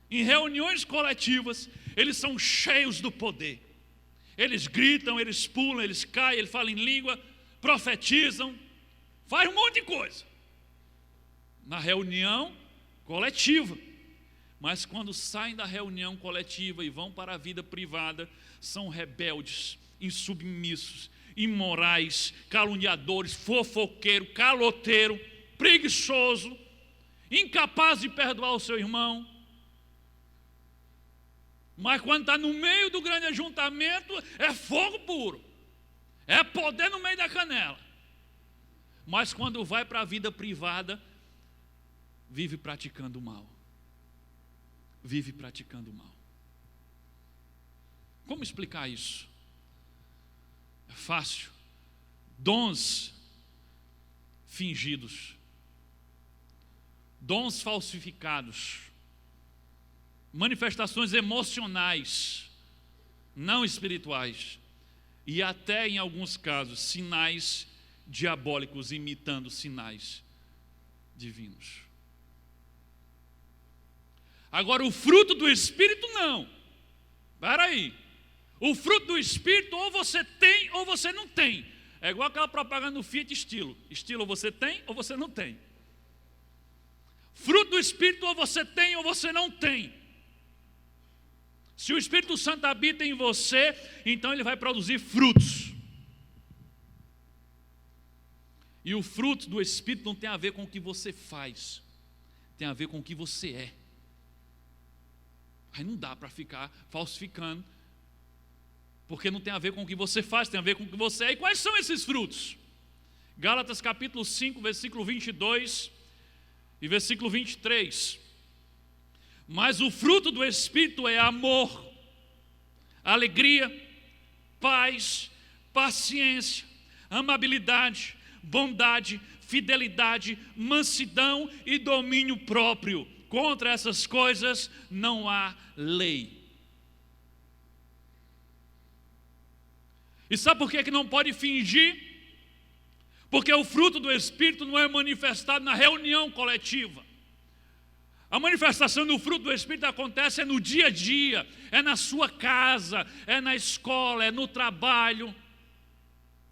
em reuniões coletivas, eles são cheios do poder, eles gritam, eles pulam, eles caem, eles falam em língua, profetizam, faz um monte de coisa na reunião coletiva, mas quando saem da reunião coletiva e vão para a vida privada, são rebeldes, insubmissos, imorais, caluniadores, fofoqueiro, caloteiro, preguiçoso, incapaz de perdoar o seu irmão. Mas quando está no meio do grande ajuntamento, é fogo puro, é poder no meio da canela. Mas quando vai para a vida privada, vive praticando o mal. Vive praticando o mal. Como explicar isso? É fácil. Dons fingidos, dons falsificados, manifestações emocionais, não espirituais, e até, em alguns casos, sinais diabólicos imitando sinais divinos. Agora, o fruto do Espírito não. Espera aí. O fruto do Espírito ou você tem ou você não tem. É igual aquela propaganda do Fiat Estilo. Estilo ou você tem ou você não tem. Fruto do Espírito ou você tem ou você não tem. Se o Espírito Santo habita em você, então ele vai produzir frutos. E o fruto do Espírito não tem a ver com o que você faz, tem a ver com o que você é. Aí não dá para ficar falsificando, porque não tem a ver com o que você faz, tem a ver com o que você é. E quais são esses frutos? Gálatas capítulo 5, versículo 22 e versículo 23. Mas o fruto do Espírito é amor, alegria, paz, paciência, amabilidade, bondade, fidelidade, mansidão e domínio próprio. Contra essas coisas não há lei. E sabe por que não pode fingir? Porque o fruto do Espírito não é manifestado na reunião coletiva. A manifestação do fruto do Espírito acontece no dia a dia, é na sua casa, é na escola, é no trabalho,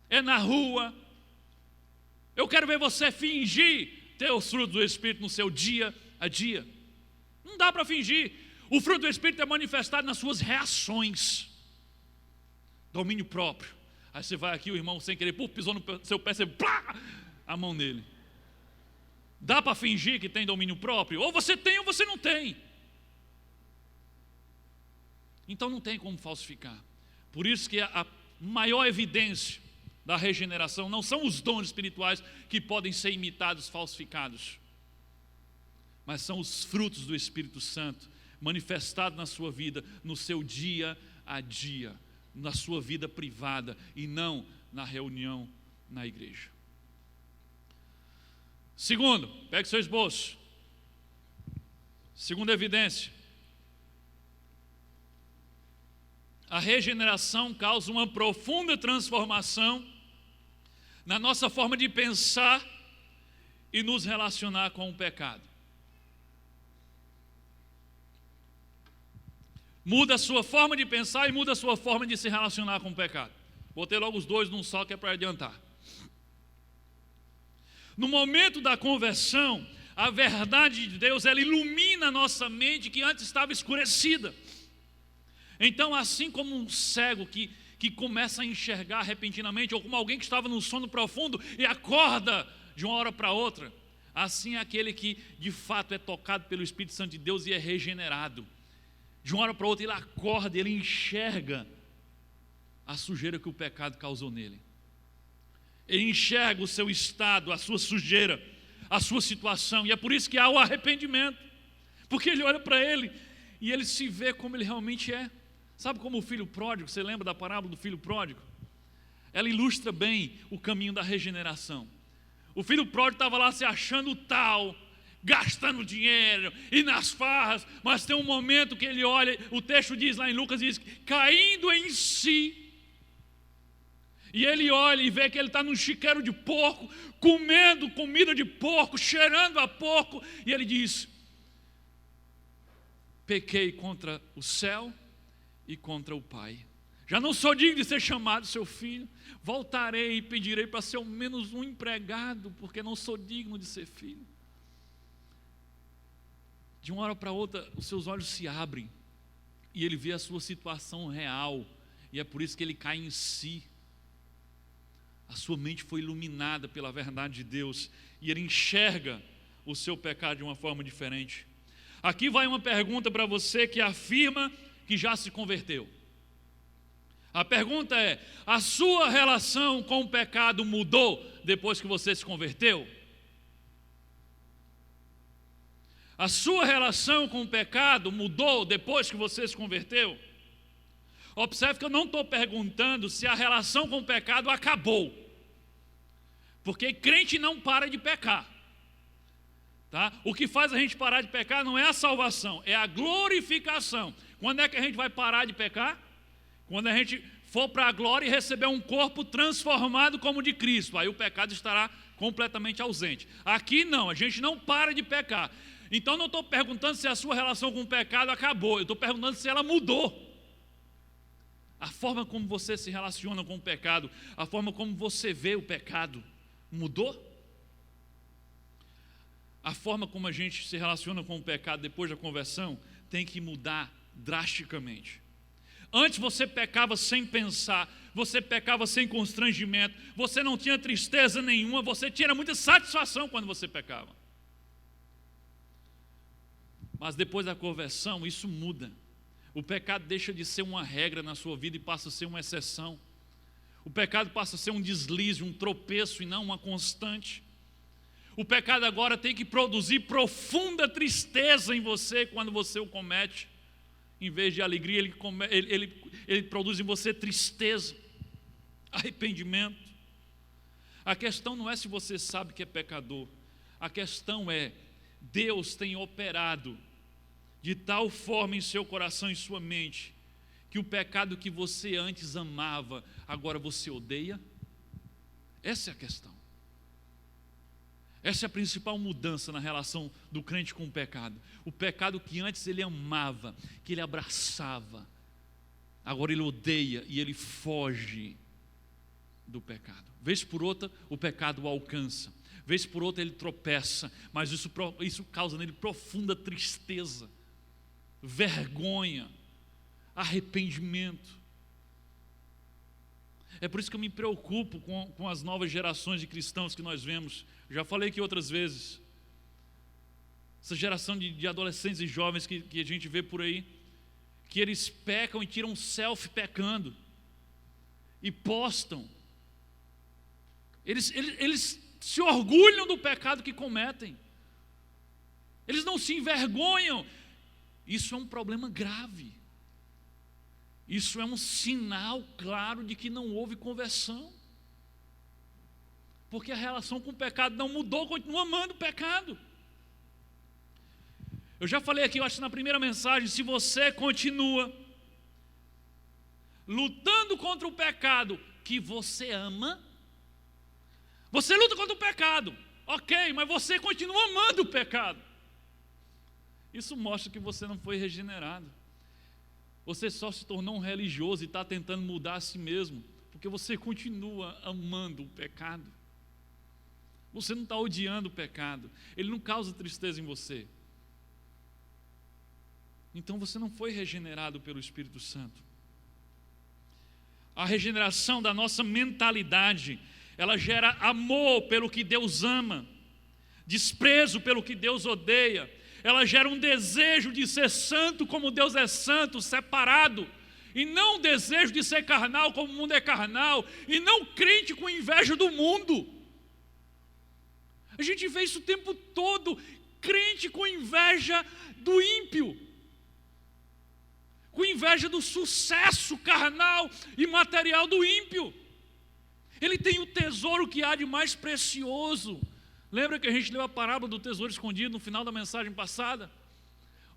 é na rua. Eu quero ver você fingir ter o fruto do Espírito no seu dia a dia. Não dá para fingir. O fruto do Espírito é manifestado nas suas reações. Domínio próprio. Aí você vai aqui, o irmão sem querer, pisou no seu pé, você plá, a mão nele. Dá para fingir que tem domínio próprio? Ou você tem ou você não tem. Então não tem como falsificar. Por isso que a maior evidência da regeneração não são os dons espirituais que podem ser imitados, falsificados, mas são os frutos do Espírito Santo manifestados na sua vida, no seu dia a dia, na sua vida privada e não na reunião na igreja. Segundo, pegue seu esboço. Segunda evidência. A regeneração causa uma profunda transformação na nossa forma de pensar e nos relacionar com o pecado. Muda a sua forma de pensar e muda a sua forma de se relacionar com o pecado. Botei logo os dois num só que é para adiantar. No momento da conversão, a verdade de Deus, ela ilumina a nossa mente que antes estava escurecida. Então, assim como um cego que começa a enxergar repentinamente, ou como alguém que estava num sono profundo e acorda de uma hora para outra, assim é aquele que de fato é tocado pelo Espírito Santo de Deus e é regenerado. De uma hora para outra ele acorda, ele enxerga a sujeira que o pecado causou nele. Ele enxerga o seu estado, a sua sujeira, a sua situação. E é por isso que há o arrependimento. Porque ele olha para ele e ele se vê como ele realmente é. Sabe como o filho pródigo, você lembra da parábola do filho pródigo? Ela ilustra bem o caminho da regeneração. O filho pródigo estava lá se achando tal, gastando dinheiro e nas farras, mas tem um momento que ele olha, o texto diz lá em Lucas, diz, caindo em si. E ele olha e vê que ele está num chiqueiro de porco, comendo comida de porco, cheirando a porco, e ele diz, pequei contra o céu e contra o Pai. Já não sou digno de ser chamado seu filho, voltarei e pedirei para ser ao menos um empregado, porque não sou digno de ser filho. De uma hora para outra, os seus olhos se abrem, e ele vê a sua situação real, e é por isso que ele cai em si. A sua mente foi iluminada pela verdade de Deus e ele enxerga o seu pecado de uma forma diferente. Aqui vai uma pergunta para você que afirma que já se converteu. A pergunta é: a sua relação com o pecado mudou depois que você se converteu? A sua relação com o pecado mudou depois que você se converteu? Observe que eu não estou perguntando se a relação com o pecado acabou, porque crente não para de pecar, tá? O que faz a gente parar de pecar não é a salvação, é a glorificação. Quando é que a gente vai parar de pecar? Quando a gente for para a glória e receber um corpo transformado como o de Cristo, aí o pecado estará completamente ausente. Aqui não, a gente não para de pecar. Então não estou perguntando se a sua relação com o pecado acabou, eu estou perguntando se ela mudou. A forma como você se relaciona com o pecado, a forma como você vê o pecado, mudou? A forma como a gente se relaciona com o pecado depois da conversão tem que mudar drasticamente. Antes você pecava sem pensar, você pecava sem constrangimento, você não tinha tristeza nenhuma, você tinha muita satisfação quando você pecava. Mas depois da conversão, isso muda. O pecado deixa de ser uma regra na sua vida e passa a ser uma exceção. O pecado passa a ser um deslize, um tropeço e não uma constante. O pecado agora tem que produzir profunda tristeza em você quando você o comete. Em vez de alegria, ele produz em você tristeza, arrependimento. A questão não é se você sabe que é pecador. A questão é, Deus tem operado de tal forma em seu coração e sua mente, que o pecado que você antes amava, agora você odeia? Essa é a questão. Essa é a principal mudança na relação do crente com o pecado. O pecado que antes ele amava, que ele abraçava, agora ele odeia e ele foge do pecado. Vez por outra, o pecado o alcança. Vez por outra, ele tropeça, mas isso causa nele profunda tristeza, vergonha, arrependimento. É por isso que eu me preocupo com as novas gerações de cristãos que nós vemos. Já falei aqui outras vezes. Essa geração de adolescentes e jovens que a gente vê por aí, que eles pecam e tiram selfie pecando, e postam. Eles se orgulham do pecado que cometem. Eles não se envergonham. Isso é um problema grave. Isso é um sinal claro de que não houve conversão. Porque a relação com o pecado não mudou, continua amando o pecado. Eu já falei aqui, eu acho na primeira mensagem, se você continua lutando contra o pecado que você ama, você luta contra o pecado, ok, mas você continua amando o pecado. Isso mostra que você não foi regenerado. Você só se tornou um religioso e está tentando mudar a si mesmo, porque você continua amando o pecado. Você não está odiando o pecado, ele não causa tristeza em você. Então você não foi regenerado pelo Espírito Santo. A regeneração da nossa mentalidade, ela gera amor pelo que Deus ama, desprezo pelo que Deus odeia. Ela gera um desejo de ser santo como Deus é santo, separado, e não um desejo de ser carnal como o mundo é carnal, e não crente com inveja do mundo. A gente vê isso o tempo todo, crente com inveja do ímpio, com inveja do sucesso carnal e material do ímpio. Ele tem o tesouro que há de mais precioso. Lembra que a gente leu a parábola do tesouro escondido no final da mensagem passada?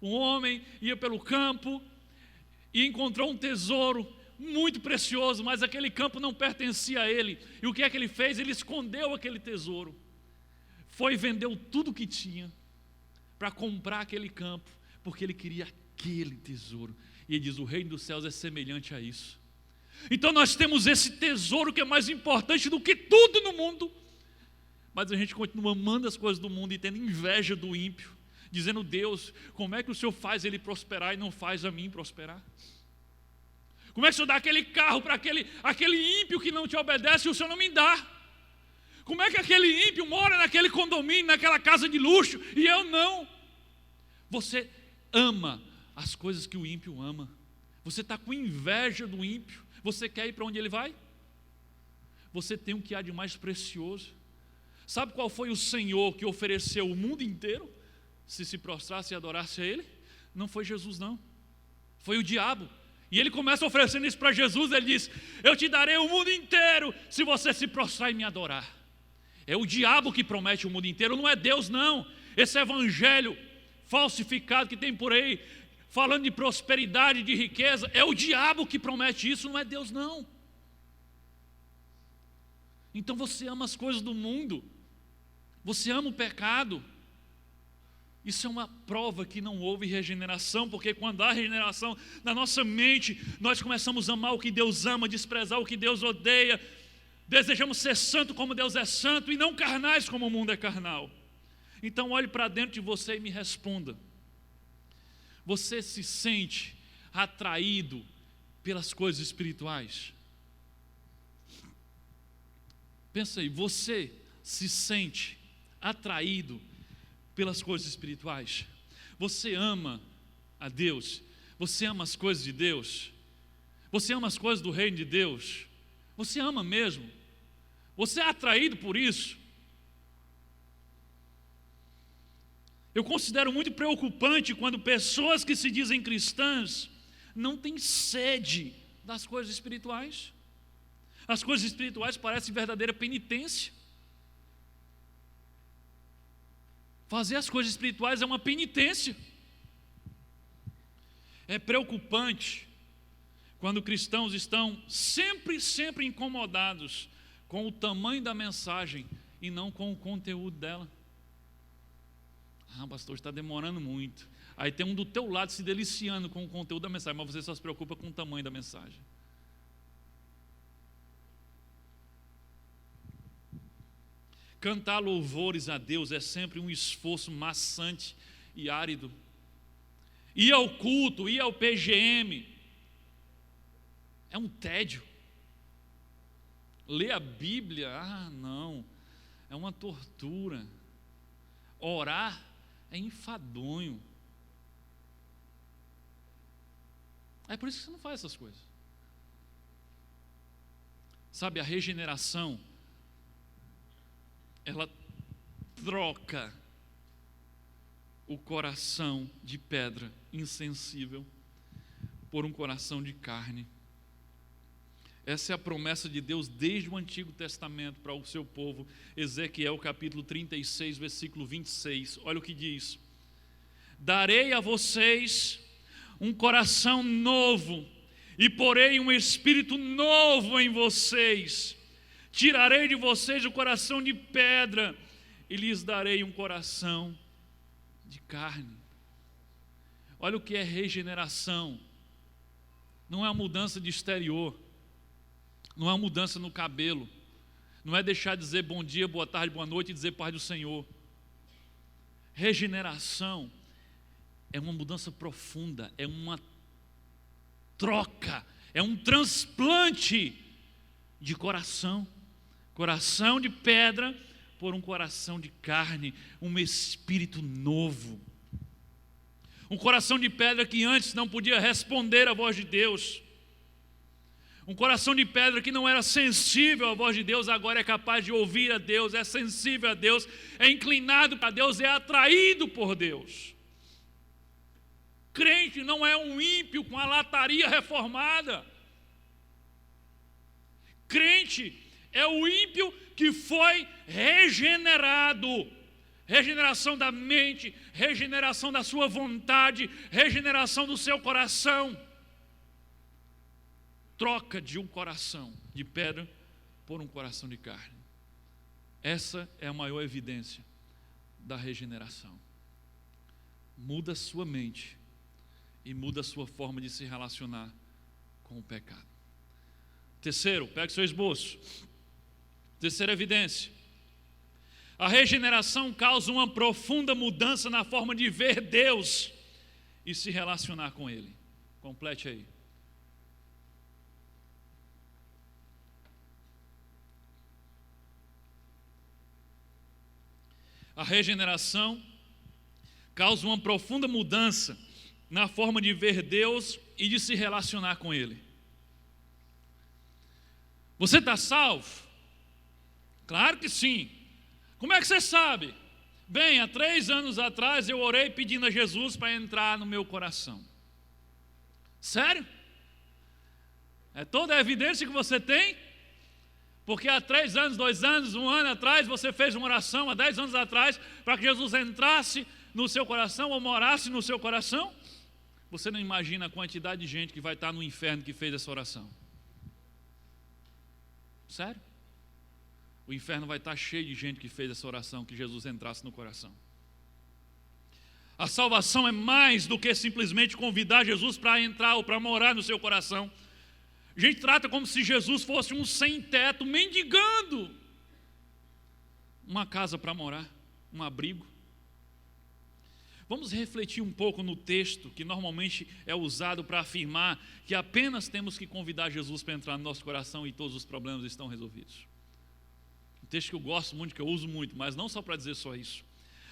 Um homem ia pelo campo e encontrou um tesouro muito precioso, mas aquele campo não pertencia a ele. E o que é que ele fez? Ele escondeu aquele tesouro. Foi e vendeu tudo que tinha para comprar aquele campo, porque ele queria aquele tesouro. E ele diz, o reino dos céus é semelhante a isso. Então nós temos esse tesouro que é mais importante do que tudo no mundo. Mas a gente continua amando as coisas do mundo e tendo inveja do ímpio, dizendo, Deus, como é que o Senhor faz ele prosperar e não faz a mim prosperar? Como é que o Senhor dá aquele carro para aquele ímpio que não te obedece e o Senhor não me dá? Como é que aquele ímpio mora naquele condomínio, naquela casa de luxo e eu não? Você ama as coisas que o ímpio ama. Você está com inveja do ímpio. Você quer ir para onde ele vai? Você tem o que há de mais precioso. Sabe qual foi o Senhor que ofereceu o mundo inteiro se prostrasse e adorasse a Ele? Não foi Jesus não, foi o diabo. E ele começa oferecendo isso para Jesus. Ele diz, eu te darei o mundo inteiro se você se prostrar e me adorar. É o diabo que promete o mundo inteiro, não é Deus não. Esse evangelho falsificado que tem por aí, falando de prosperidade, de riqueza. É o diabo que promete isso, não é Deus não. Então você ama as coisas do mundo, você ama o pecado. Isso é uma prova que não houve regeneração, porque quando há regeneração na nossa mente, nós começamos a amar o que Deus ama, desprezar o que Deus odeia, desejamos ser santo como Deus é santo e não carnais como o mundo é carnal. Então olhe para dentro de você e me responda: você se sente atraído pelas coisas espirituais? Pensa aí, você se sente atraído pelas coisas espirituais? Você ama a Deus? Você ama as coisas de Deus? Você ama as coisas do reino de Deus? Você ama mesmo? Você é atraído por isso? Eu considero muito preocupante quando pessoas que se dizem cristãs não têm sede das coisas espirituais. As coisas espirituais parecem verdadeira penitência. Fazer as coisas espirituais é uma penitência. É preocupante quando cristãos estão sempre incomodados com o tamanho da mensagem e não com o conteúdo dela. Pastor, está demorando muito. Aí tem um do teu lado se deliciando com o conteúdo da mensagem, mas você só se preocupa com o tamanho da mensagem. Cantar louvores a Deus é sempre um esforço maçante e árido. Ir ao culto, ir ao PGM, é um tédio. Ler a Bíblia, não, é uma tortura. Orar é enfadonho. É por isso que você não faz essas coisas. Sabe, a regeneração, ela troca o coração de pedra insensível por um coração de carne. Essa é a promessa de Deus desde o Antigo Testamento para o seu povo. Ezequiel capítulo 36, versículo 26. Olha o que diz: darei a vocês um coração novo e porei um espírito novo em vocês. Tirarei de vocês o coração de pedra e lhes darei um coração de carne. Olha o que é regeneração. Não é uma mudança de exterior, não é uma mudança no cabelo, não é deixar de dizer bom dia, boa tarde, boa noite e dizer paz do Senhor. Regeneração é uma mudança profunda, é uma troca, é um transplante de coração. Coração de pedra por um coração de carne, um espírito novo. Um coração de pedra que antes não podia responder à voz de Deus. Um coração de pedra que não era sensível à voz de Deus, agora é capaz de ouvir a Deus, é sensível a Deus, é inclinado para Deus, é atraído por Deus. Crente não é um ímpio com a lataria reformada. Crente é o ímpio que foi regenerado. Regeneração da mente, regeneração da sua vontade, regeneração do seu coração. Troca de um coração de pedra por um coração de carne. Essa é a maior evidência da regeneração. Muda a sua mente e muda a sua forma de se relacionar com o pecado. Terceiro, pegue seu esboço. Terceira evidência: a regeneração causa uma profunda mudança na forma de ver Deus e se relacionar com Ele. Complete aí. A regeneração causa uma profunda mudança na forma de ver Deus e de se relacionar com Ele. Você está salvo? Claro que sim. Como é que você sabe? Bem, há 3 anos atrás eu orei pedindo a Jesus para entrar no meu coração. Sério? É toda a evidência que você tem? Porque há 3 anos, 2 anos, 1 ano atrás, você fez uma oração, há 10 anos atrás, para que Jesus entrasse no seu coração ou morasse no seu coração? Você não imagina a quantidade de gente que vai estar no inferno que fez essa oração. Sério? O inferno vai estar cheio de gente que fez essa oração, que Jesus entrasse no coração. A salvação é mais do que simplesmente convidar Jesus para entrar ou para morar no seu coração. A gente trata como se Jesus fosse um sem-teto, mendigando uma casa para morar, um abrigo. Vamos refletir um pouco no texto que normalmente é usado para afirmar que apenas temos que convidar Jesus para entrar no nosso coração e todos os problemas estão resolvidos. Um texto que eu gosto muito, que eu uso muito, mas não só para dizer só isso.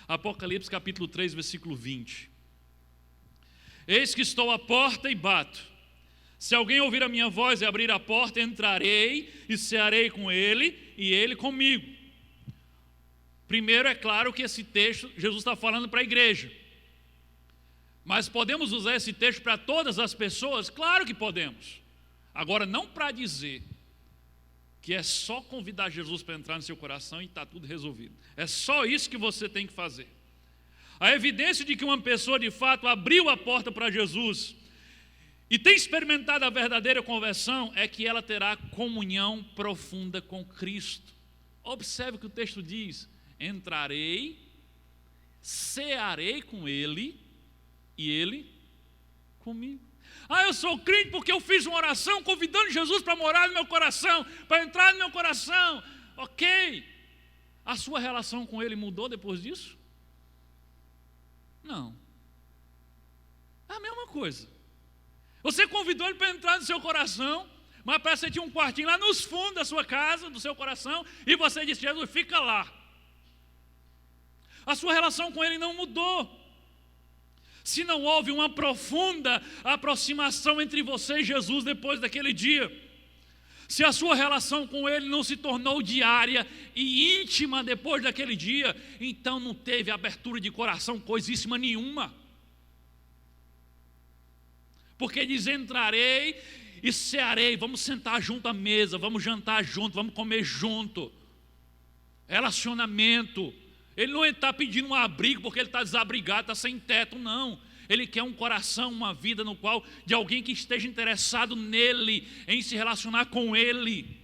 Apocalipse capítulo 3, versículo 20. Eis que estou à porta e bato. Se alguém ouvir a minha voz e abrir a porta, entrarei e cearei com ele e ele comigo. Primeiro, é claro que esse texto, Jesus está falando para a igreja. Mas podemos usar esse texto para todas as pessoas? Claro que podemos. Agora, não para dizer que é só convidar Jesus para entrar no seu coração e está tudo resolvido. É só isso que você tem que fazer. A evidência de que uma pessoa de fato abriu a porta para Jesus e tem experimentado a verdadeira conversão é que ela terá comunhão profunda com Cristo. Observe o que o texto diz: entrarei, cearei com ele e ele comigo. Ah, eu sou crente porque eu fiz uma oração convidando Jesus para morar no meu coração, para entrar no meu coração. Ok. A sua relação com ele mudou depois disso? Não. É a mesma coisa. Você convidou ele para entrar no seu coração, mas parece que você tinha um quartinho lá nos fundos da sua casa, do seu coração, e você disse: Jesus, fica lá. A sua relação com ele não mudou. Se não houve uma profunda aproximação entre você e Jesus depois daquele dia, se a sua relação com ele não se tornou diária e íntima depois daquele dia, então não teve abertura de coração coisíssima nenhuma. Porque diz: entrarei e cearei, vamos sentar junto à mesa, vamos jantar junto, vamos comer junto. Relacionamento. Ele não está pedindo um abrigo porque ele está desabrigado, está sem teto, não. Ele quer um coração, uma vida no qual, de alguém que esteja interessado nele, em se relacionar com ele.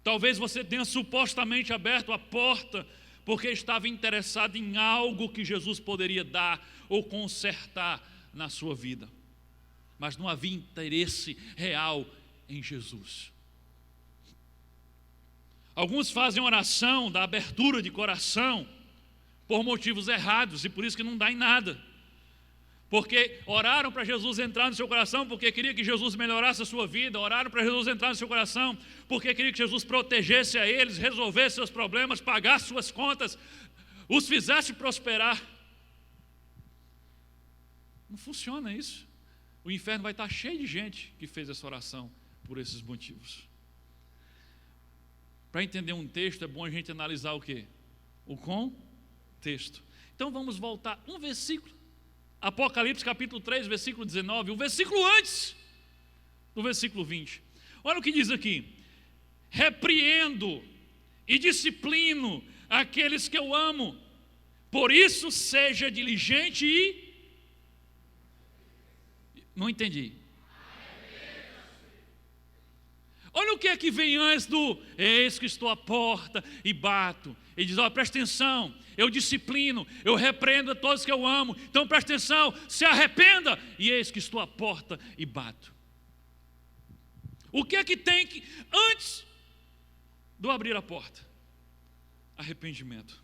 Talvez você tenha supostamente aberto a porta porque estava interessado em algo que Jesus poderia dar ou consertar na sua vida. Mas não havia interesse real em Jesus. Alguns fazem oração da abertura de coração por motivos errados e por isso que não dá em nada. Porque oraram para Jesus entrar no seu coração porque queria que Jesus melhorasse a sua vida, oraram para Jesus entrar no seu coração porque queria que Jesus protegesse a eles, resolvesse seus problemas, pagasse suas contas, os fizesse prosperar. Não funciona isso. O inferno vai estar cheio de gente que fez essa oração por esses motivos. Para entender um texto é bom a gente analisar o quê? O contexto. Então vamos voltar um versículo. Apocalipse capítulo 3, versículo 19, um versículo antes do versículo 20. Olha o que diz aqui: repreendo e disciplino aqueles que eu amo, por isso seja diligente e... Não entendi. Olha o que é que vem antes do eis que estou à porta e bato. Ele diz: ó, presta atenção, eu disciplino, eu repreendo a todos que eu amo. Então presta atenção, se arrependa. E eis que estou à porta e bato. O que é que tem que, antes do abrir a porta? Arrependimento.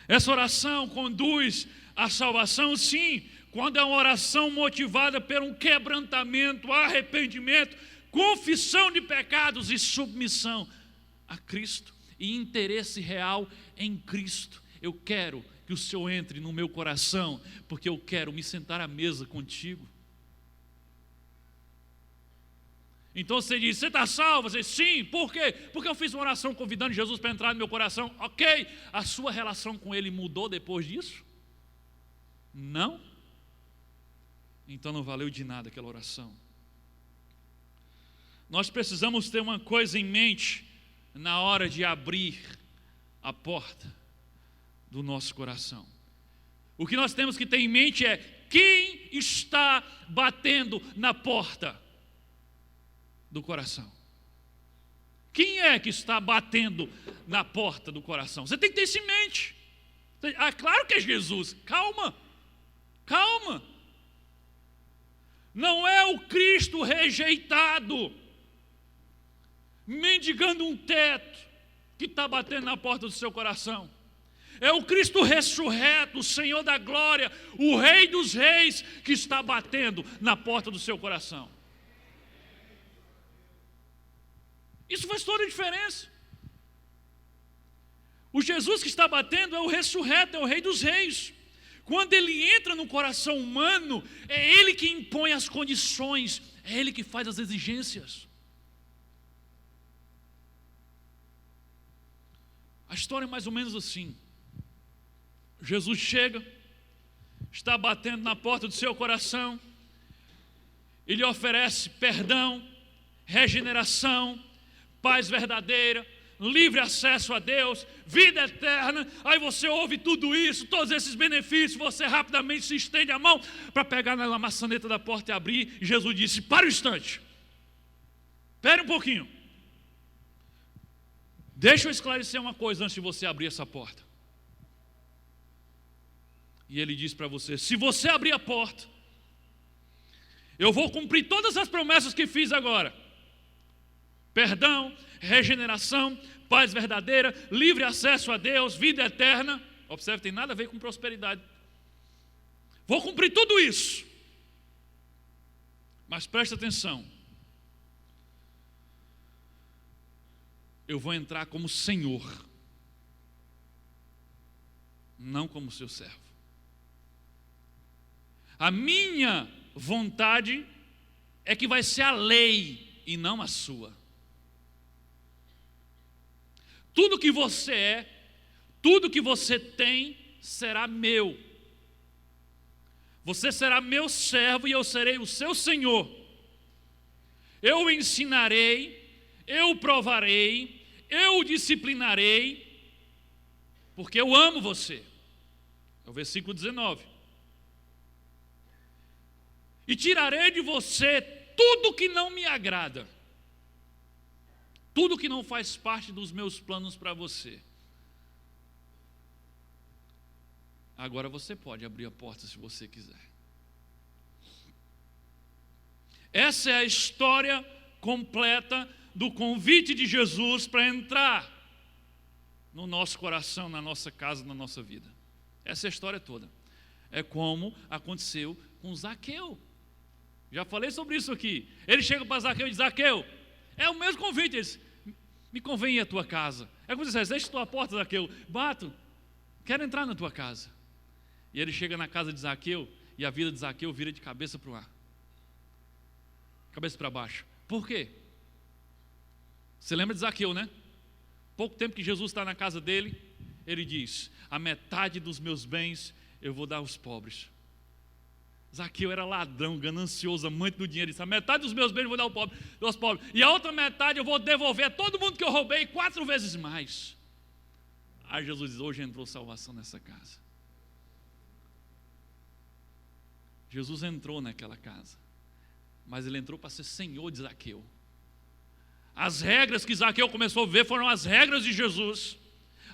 Essa oração conduz à salvação, sim, quando é uma oração motivada por um quebrantamento, arrependimento, confissão de pecados e submissão a Cristo e interesse real em Cristo. Eu quero que o Senhor entre no meu coração, porque eu quero me sentar à mesa contigo. Então você diz: você está salvo? Você diz: sim. Por quê? Porque eu fiz uma oração convidando Jesus para entrar no meu coração. Ok. A sua relação com Ele mudou depois disso? Não? Então não valeu de nada aquela oração. Nós precisamos ter uma coisa em mente na hora de abrir a porta do nosso coração. O que nós temos que ter em mente é: quem está batendo na porta do coração? Quem é que está batendo na porta do coração? Você tem que ter isso em mente. Claro que é Jesus. Calma, calma. Não é o Cristo rejeitado, mendigando um teto, que está batendo na porta do seu coração. É o Cristo ressurreto, o Senhor da glória, o Rei dos reis, que está batendo na porta do seu coração. Isso faz toda a diferença. O Jesus que está batendo é o ressurreto, é o Rei dos reis. Quando ele entra no coração humano, é ele que impõe as condições, é ele que faz as exigências. A história é mais ou menos assim. Jesus chega, está batendo na porta do seu coração, ele oferece perdão, regeneração, paz verdadeira, livre acesso a Deus, vida eterna. Aí você ouve tudo isso, todos esses benefícios, você rapidamente se estende a mão para pegar na maçaneta da porta e abrir. E Jesus disse: para um instante, espere um pouquinho, deixa eu esclarecer uma coisa antes de você abrir essa porta. E ele diz para você: se você abrir a porta, eu vou cumprir todas as promessas que fiz agora: perdão, regeneração, paz verdadeira, livre acesso a Deus, vida eterna. Observe, tem nada a ver com prosperidade. Vou cumprir tudo isso. Mas preste atenção, eu vou entrar como Senhor, não como seu servo. A minha vontade é que vai ser a lei e não a sua. Tudo que você é, tudo que você tem, será meu. Você será meu servo e eu serei o seu Senhor. Eu o ensinarei, eu o provarei, eu o disciplinarei, porque eu amo você. É o versículo 19. E tirarei de você tudo que não me agrada, tudo que não faz parte dos meus planos para você. Agora você pode abrir a porta se você quiser. Essa é a história completa do convite de Jesus para entrar no nosso coração, na nossa casa, na nossa vida. Essa é a história toda. É como aconteceu com Zaqueu. Já falei sobre isso aqui. Ele chega para Zaqueu e diz: Zaqueu, é o mesmo convite. Ele diz: me convém ir à tua casa. É como se diz: deixa a tua porta, Zaqueu, bato, quero entrar na tua casa. E ele chega na casa de Zaqueu e a vida de Zaqueu vira de cabeça para o ar, cabeça para baixo. Por quê? Você lembra de Zaqueu, né? Pouco tempo que Jesus está na casa dele, ele diz: a metade dos meus bens eu vou dar aos pobres. Zaqueu era ladrão, ganancioso, amante do dinheiro. Ele disse: a metade dos meus bens eu vou dar aos pobres, e a outra metade eu vou devolver a todo mundo que eu roubei 4 vezes mais. Aí Jesus diz: hoje entrou salvação nessa casa. Jesus entrou naquela casa, mas ele entrou para ser senhor de Zaqueu. As regras que Zaqueu começou a ver foram as regras de Jesus,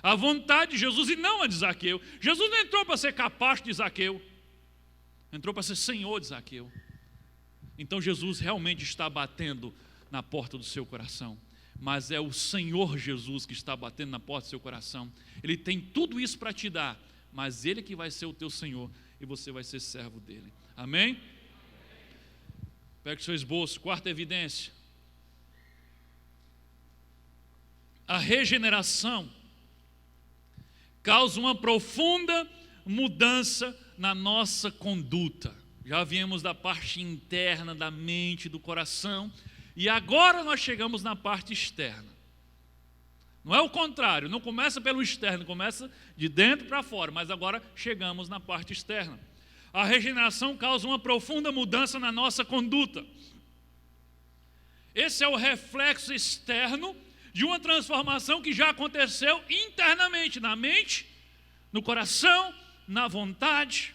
a vontade de Jesus e não a de Zaqueu. Jesus não entrou para ser capaz de Zaqueu, entrou para ser senhor de Zaqueu. Então Jesus realmente está batendo na porta do seu coração, mas é o Senhor Jesus que está batendo na porta do seu coração. Ele tem tudo isso para te dar, mas Ele que vai ser o teu Senhor e você vai ser servo dele. Amém? Pegue o seu esboço. Quarta evidência: a regeneração causa uma profunda mudança na nossa conduta. Já viemos da parte interna da mente, do coração, e agora nós chegamos na parte externa. Não é o contrário, não começa pelo externo, começa de dentro para fora, mas agora chegamos na parte externa. A regeneração causa uma profunda mudança na nossa conduta. Esse é o reflexo externo de uma transformação que já aconteceu internamente, na mente, no coração, na vontade.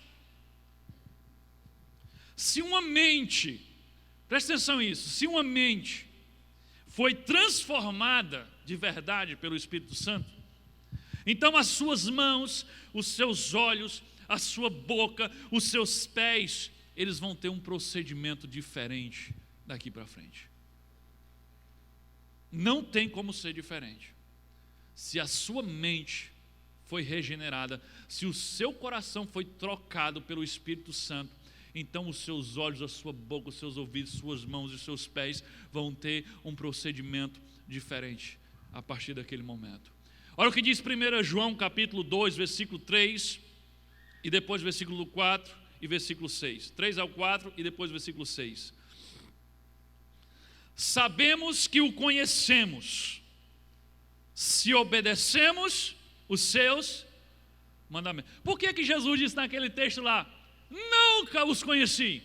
Se uma mente, presta atenção nisso, se uma mente foi transformada de verdade pelo Espírito Santo, então as suas mãos, os seus olhos, a sua boca, os seus pés, eles vão ter um procedimento diferente daqui para frente. Não tem como ser diferente. Se a sua mente foi regenerada, se o seu coração foi trocado pelo Espírito Santo, então os seus olhos, a sua boca, os seus ouvidos, suas mãos e seus pés vão ter um procedimento diferente a partir daquele momento. Olha o que diz 1 João capítulo 2, versículo 3, e depois versículo 4 e versículo 6. 3 ao 4 e depois versículo 6. Sabemos que o conhecemos, se obedecemos os seus mandamentos. Por que Jesus disse naquele texto lá, nunca os conheci?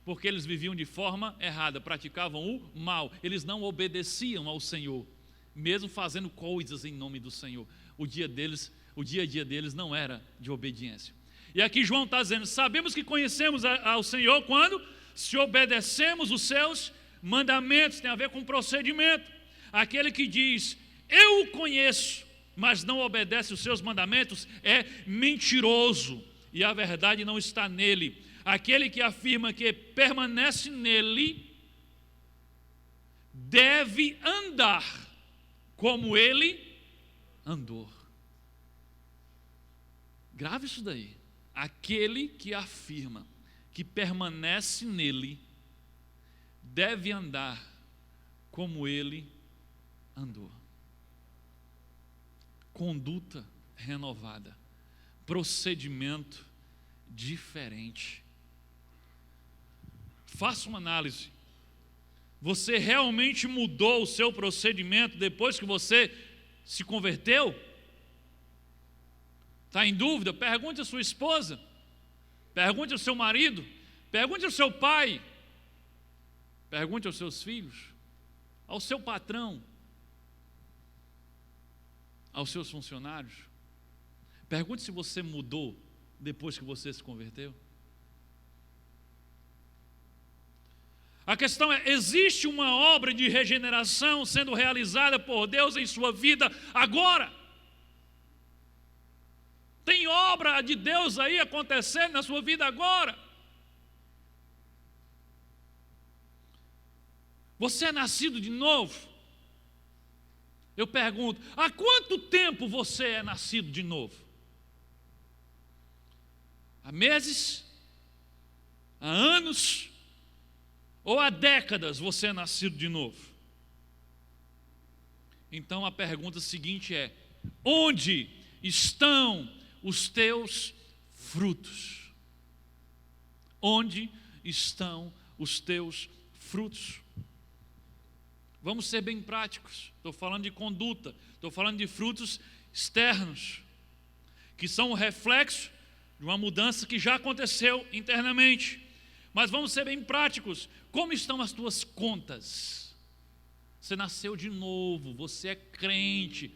Porque eles viviam de forma errada, praticavam o mal, eles não obedeciam ao Senhor, mesmo fazendo coisas em nome do Senhor. O dia a dia deles não era de obediência. E aqui João está dizendo, sabemos que conhecemos ao Senhor quando se obedecemos os seus mandamentos. Tem a ver com procedimento. Aquele que diz, eu o conheço, mas não obedece os seus mandamentos, é mentiroso, e a verdade não está nele. Aquele que afirma que permanece nele, deve andar como ele andou. Grave isso daí. Aquele que afirma que permanece nele, deve andar como ele andou. Conduta renovada, procedimento diferente. Faça uma análise. Você realmente mudou o seu procedimento depois que você se converteu? Está em dúvida? Pergunte à sua esposa, pergunte ao seu marido, pergunte ao seu pai, pergunte aos seus filhos, ao seu patrão, aos seus funcionários. Pergunte se você mudou depois que você se converteu. A questão é, existe uma obra de regeneração sendo realizada por Deus em sua vida agora? Tem obra de Deus aí acontecendo na sua vida agora? Você é nascido de novo? Eu pergunto, há quanto tempo você é nascido de novo? Há meses? Há anos? Ou há décadas você é nascido de novo? Então a pergunta seguinte é, onde estão os teus frutos? Onde estão os teus frutos? Vamos ser bem práticos. Estou falando de conduta, estou falando de frutos externos, que são o reflexo de uma mudança que já aconteceu internamente. Mas vamos ser bem práticos. Como estão as tuas contas? Você nasceu de novo, você é crente,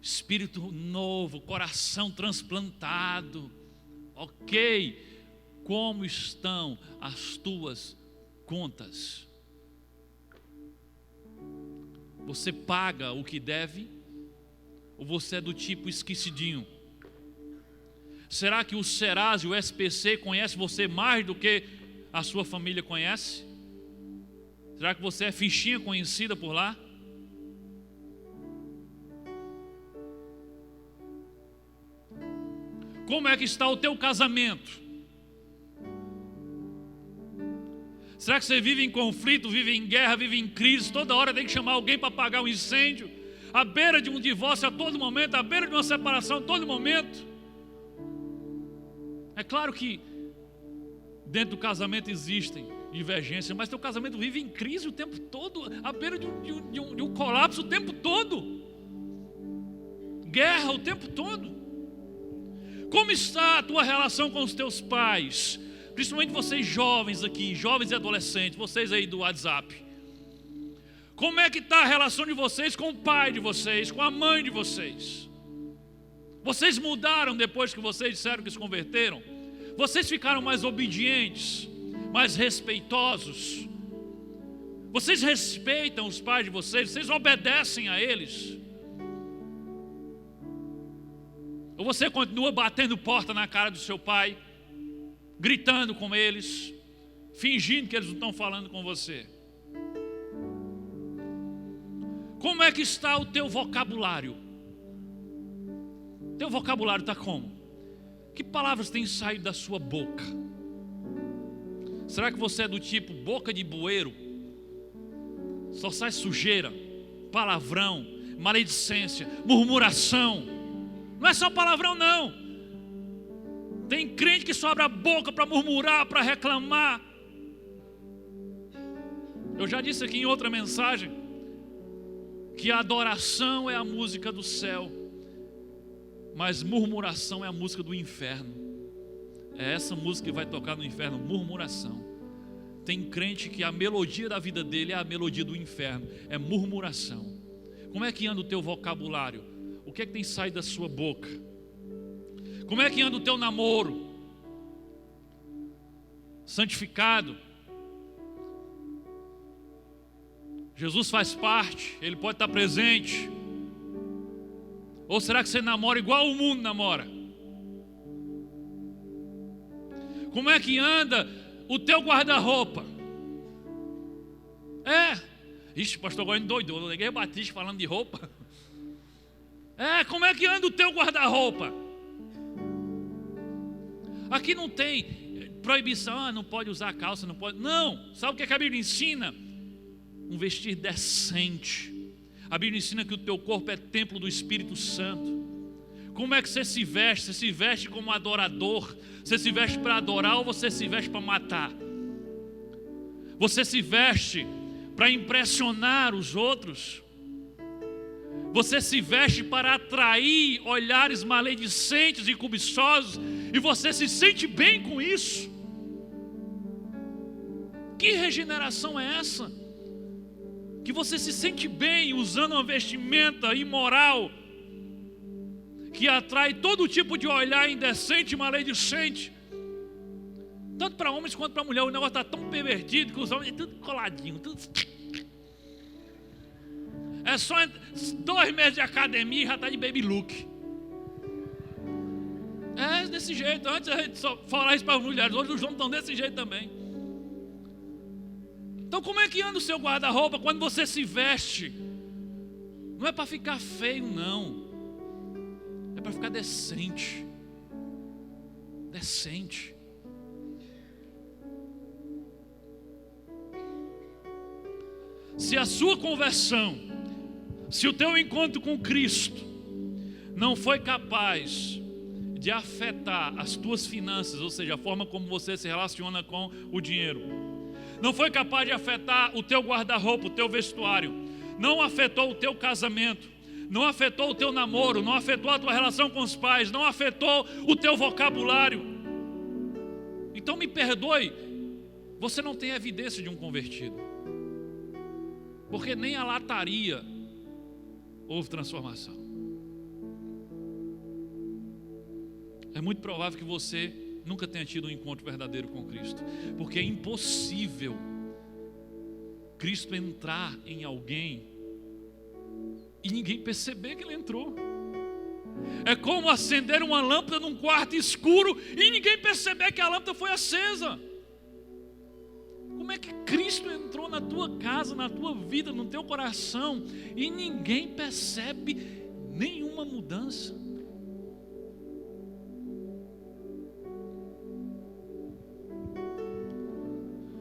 espírito novo, coração transplantado. Ok, como estão as tuas contas? Você paga o que deve? Ou você é do tipo esquecidinho? Será que o Serasa e o SPC conhecem você mais do que a sua família conhece? Será que você é fichinha conhecida por lá? Como é que está o teu casamento? Será que você vive em conflito, vive em guerra, vive em crise, toda hora tem que chamar alguém para apagar um incêndio, à beira de um divórcio a todo momento, à beira de uma separação a todo momento? É claro que dentro do casamento existem divergências, mas teu casamento vive em crise o tempo todo, à beira de um colapso o tempo todo, guerra o tempo todo. Como está a tua relação com os teus pais? Principalmente vocês jovens aqui, jovens e adolescentes, vocês aí do WhatsApp. Como é que está a relação de vocês com o pai de vocês, com a mãe de vocês? Vocês mudaram depois que vocês disseram que se converteram? Vocês ficaram mais obedientes, mais respeitosos? Vocês respeitam os pais de vocês? Vocês obedecem a eles? Ou você continua batendo porta na cara do seu pai, gritando com eles, fingindo que eles não estão falando com você? Como é que está o teu vocabulário? Teu vocabulário está como? Que palavras têm saído da sua boca? Será que você é do tipo boca de bueiro? Só sai sujeira, palavrão, maledicência, murmuração. Não é só palavrão não. Tem crente que só abre a boca para murmurar, para reclamar. Eu já disse aqui em outra mensagem que a adoração é a música do céu, mas murmuração é a música do inferno. É essa música que vai tocar no inferno, murmuração. Tem crente que a melodia da vida dele é a melodia do inferno, é murmuração. Como é que anda o teu vocabulário? O que é que tem saído da sua boca? Como é que anda o teu namoro? Santificado? Jesus faz parte, Ele pode estar presente. Ou será que você namora igual o mundo namora? Como é que anda o teu guarda-roupa? Ixi, pastor Goiânia doidou, eu liguei Batista falando de roupa. Como é que anda o teu guarda-roupa? Aqui não tem proibição, não pode usar calça, não pode. Não, sabe o que a Bíblia ensina? Um vestir decente. A Bíblia ensina que o teu corpo é templo do Espírito Santo. Como é que você se veste? Você se veste como adorador? Você se veste para adorar ou você se veste para matar? Você se veste para impressionar os outros? Você se veste para atrair olhares maledicentes e cobiçosos e você se sente bem com isso? Que regeneração é essa? Que você se sente bem usando uma vestimenta imoral que atrai todo tipo de olhar indecente e maledicente, tanto para homens quanto para mulheres. O negócio está tão pervertido que os homens é tudo coladinho, tudo... É só 2 meses de academia e já está de baby look. É desse jeito. Antes a gente só falava isso para as mulheres, hoje os homens estão desse jeito também. Então como é que anda o seu guarda-roupa quando você se veste? Não é para ficar feio não, é para ficar decente. Decente. Se a sua conversão, se o teu encontro com Cristo não foi capaz de afetar as tuas finanças, ou seja, a forma como você se relaciona com o dinheiro, não foi capaz de afetar o teu guarda-roupa, o teu vestuário, não afetou o teu casamento, não afetou o teu namoro, não afetou a tua relação com os pais, não afetou o teu vocabulário, então me perdoe, você não tem evidência de um convertido, porque nem a lataria houve transformação. É muito provável que você nunca tenha tido um encontro verdadeiro com Cristo, porque é impossível Cristo entrar em alguém e ninguém perceber que ele entrou. É como acender uma lâmpada num quarto escuro e ninguém perceber que a lâmpada foi acesa. Como é que Cristo entrou na tua casa, na tua vida, no teu coração e ninguém percebe nenhuma mudança?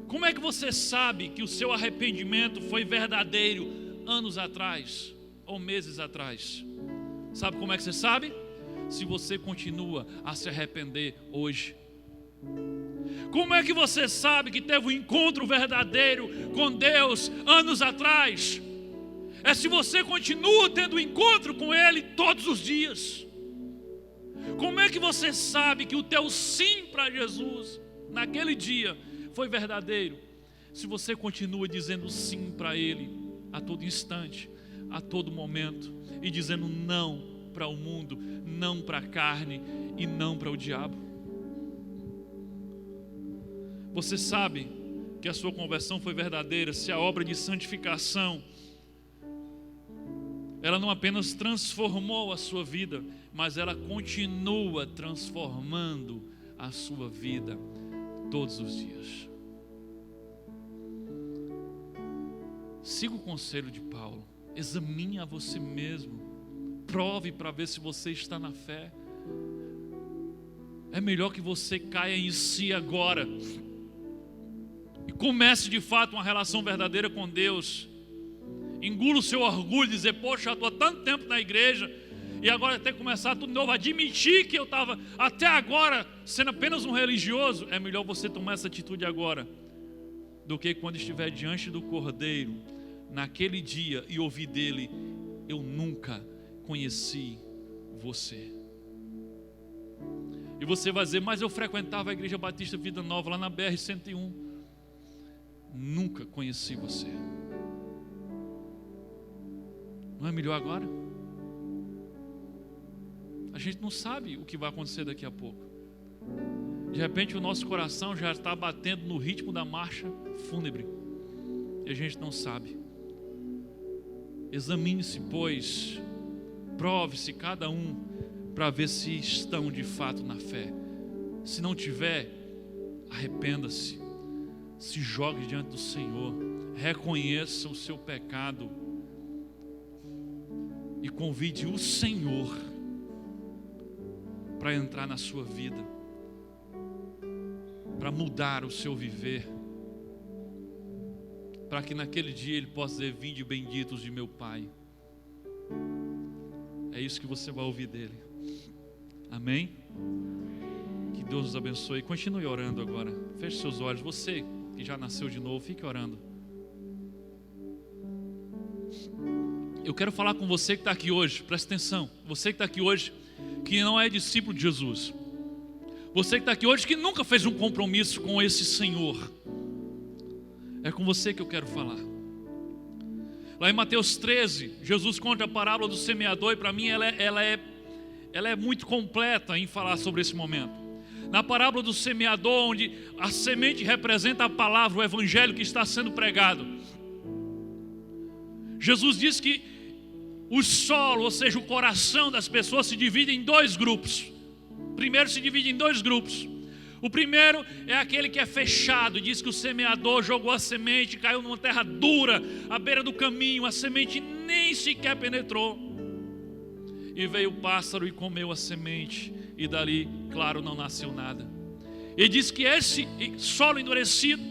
Como é que você sabe que o seu arrependimento foi verdadeiro anos atrás ou meses atrás? Sabe como é que você sabe? Se você continua a se arrepender hoje. Como é que você sabe que teve um encontro verdadeiro com Deus anos atrás? É se você continua tendo um encontro com Ele todos os dias. Como é que você sabe que o teu sim para Jesus naquele dia foi verdadeiro? Se você continua dizendo sim para Ele a todo instante, a todo momento, e dizendo não para o mundo, não para a carne e não para o diabo. Você sabe que a sua conversão foi verdadeira se a obra de santificação, ela não apenas transformou a sua vida, mas ela continua transformando a sua vida todos os dias. Siga o conselho de Paulo. Examine a você mesmo. Prove para ver se você está na fé. É melhor que você caia em si agora e comece de fato uma relação verdadeira com Deus. Engula o seu orgulho, dizer: poxa, eu estou há tanto tempo na igreja e agora tem que começar tudo de novo. Admitir que eu estava até agora sendo apenas um religioso. É melhor você tomar essa atitude agora do que quando estiver diante do Cordeiro naquele dia e ouvir dele: eu nunca conheci você. E você vai dizer: mas eu frequentava a Igreja Batista Vida Nova lá na BR-101. Nunca conheci você. Não é melhor agora? A gente não sabe o que vai acontecer daqui a pouco. De repente o nosso coração já está batendo no ritmo da marcha fúnebre e a gente não sabe. Examine-se, pois, prove-se cada um para ver se estão de fato na fé. Se não tiver, arrependa-se, se jogue diante do Senhor, reconheça o seu pecado e convide o Senhor para entrar na sua vida, para mudar o seu viver, para que naquele dia Ele possa dizer: vinde benditos de meu Pai. É isso que você vai ouvir dele. Amém? Que Deus nos abençoe. Continue orando agora. Feche seus olhos. Você que já nasceu de novo, fique orando. Eu quero falar com você que está aqui hoje. Presta atenção. Você que está aqui hoje, que não é discípulo de Jesus. Você que está aqui hoje, que nunca fez um compromisso com esse Senhor. É com você que eu quero falar. Lá em Mateus 13, Jesus conta a parábola do semeador, e para mim ela é muito completa em falar sobre esse momento. Na parábola do semeador, onde a semente representa a palavra, o evangelho que está sendo pregado, Jesus diz que o solo, ou seja, o coração das pessoas, se divide em dois grupos. Primeiro se divide em dois grupos. O primeiro é aquele que é fechado. Diz que o semeador jogou a semente, caiu numa terra dura, à beira do caminho. A semente nem sequer penetrou. E veio o pássaro e comeu a semente. E dali, claro, não nasceu nada. E diz que esse solo endurecido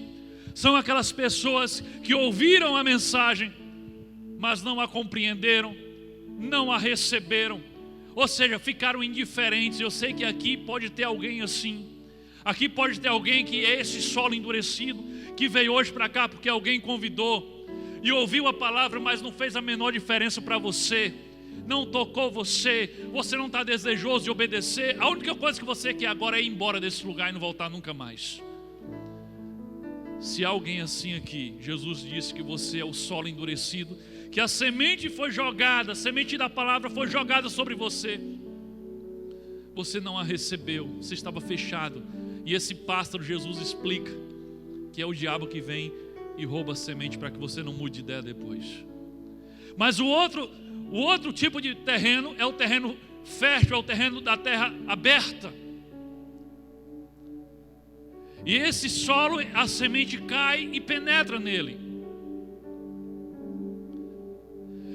são aquelas pessoas que ouviram a mensagem, mas não a compreenderam, não a receberam. Ou seja, ficaram indiferentes. Eu sei que aqui pode ter alguém assim. Aqui pode ter alguém que é esse solo endurecido, que veio hoje para cá porque alguém convidou e ouviu a palavra, mas não fez a menor diferença para você, não tocou você, você não está desejoso de obedecer. A única coisa que você quer agora é ir embora desse lugar e não voltar nunca mais. Se há alguém assim aqui, Jesus disse que você é o solo endurecido, que a semente foi jogada, a semente da palavra foi jogada sobre você. Você não a recebeu, você estava fechado. E esse pássaro, Jesus explica que é o diabo que vem e rouba a semente para que você não mude de ideia depois. Mas o outro tipo de terreno é o terreno fértil, é o terreno da terra aberta. E esse solo, a semente cai e penetra nele.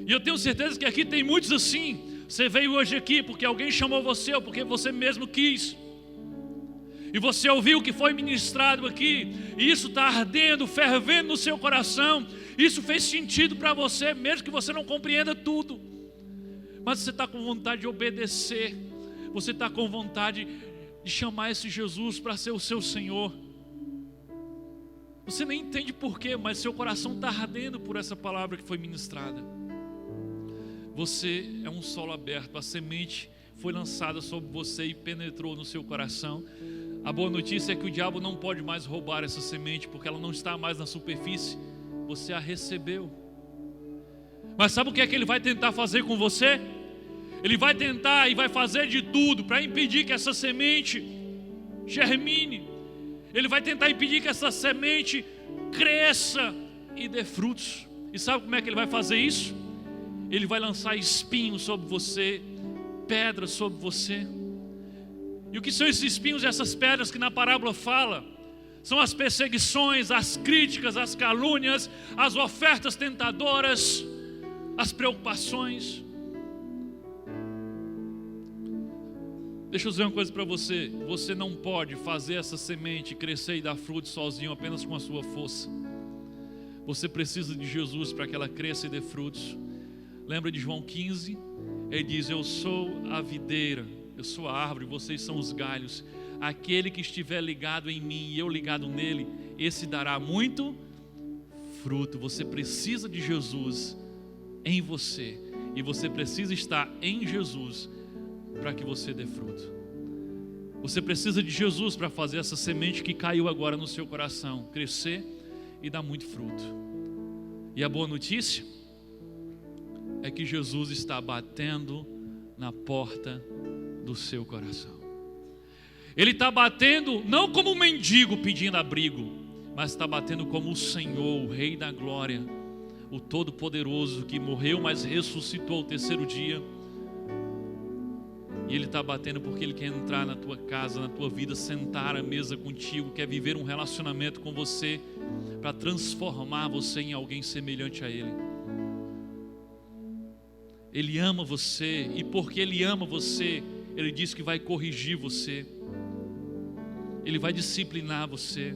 E eu tenho certeza que aqui tem muitos assim. Você veio hoje aqui porque alguém chamou você, ou porque você mesmo quis. E você ouviu o que foi ministrado aqui, e isso está ardendo, fervendo no seu coração. Isso fez sentido para você, mesmo que você não compreenda tudo. Mas você está com vontade de obedecer. Você está com vontade de chamar esse Jesus para ser o seu Senhor. Você nem entende porquê, mas seu coração está ardendo por essa palavra que foi ministrada. Você é um solo aberto, a semente foi lançada sobre você e penetrou no seu coração. A boa notícia é que o diabo não pode mais roubar essa semente, porque ela não está mais na superfície. Você a recebeu. Mas sabe o que é que ele vai tentar fazer com você? Ele vai tentar e vai fazer de tudo para impedir que essa semente germine. Ele vai tentar impedir que essa semente cresça e dê frutos. E sabe como é que ele vai fazer isso? Ele vai lançar espinhos sobre você, pedras sobre você. E o que são esses espinhos e essas pedras que na parábola fala? São as perseguições, as críticas, as calúnias, as ofertas tentadoras, as preocupações. Deixa eu dizer uma coisa para você. Você não pode fazer essa semente crescer e dar frutos sozinho, apenas com a sua força. Você precisa de Jesus para que ela cresça e dê frutos. Lembra de João 15? Ele diz: eu sou a videira, eu sou a árvore, vocês são os galhos. Aquele que estiver ligado em mim e eu ligado nele, esse dará muito fruto. Você precisa de Jesus em você, e você precisa estar em Jesus para que você dê fruto. Você precisa de Jesus para fazer essa semente que caiu agora no seu coração crescer e dar muito fruto. E a boa notícia é que Jesus está batendo na porta do seu coração. Ele está batendo não como um mendigo pedindo abrigo, mas está batendo como o Senhor, o Rei da Glória, o Todo-Poderoso, que morreu, mas ressuscitou ao terceiro dia. E Ele está batendo porque Ele quer entrar na tua casa, na tua vida, sentar à mesa contigo, quer viver um relacionamento com você, para transformar você em alguém semelhante a Ele. Ele ama você, e porque Ele ama você, Ele diz que vai corrigir você, Ele vai disciplinar você,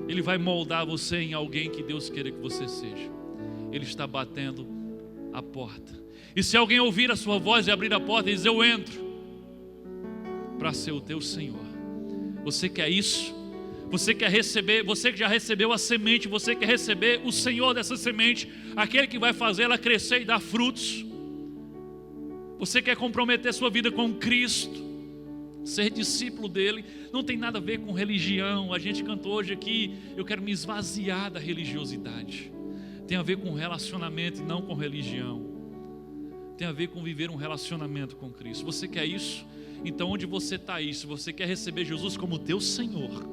Ele vai moldar você em alguém que Deus queira que você seja. Ele está batendo a porta. E se alguém ouvir a sua voz e abrir a porta e dizer: eu entro para ser o teu Senhor. Você quer isso? Você quer receber? Você que já recebeu a semente, você quer receber o Senhor dessa semente, aquele que vai fazer ela crescer e dar frutos? Você quer comprometer sua vida com Cristo, ser discípulo dele? Não tem nada a ver com religião. A gente cantou hoje aqui: eu quero me esvaziar da religiosidade. Tem a ver com relacionamento e não com religião. Tem a ver com viver um relacionamento com Cristo. Você quer isso? Então onde você está aí? Se você quer receber Jesus como teu Senhor,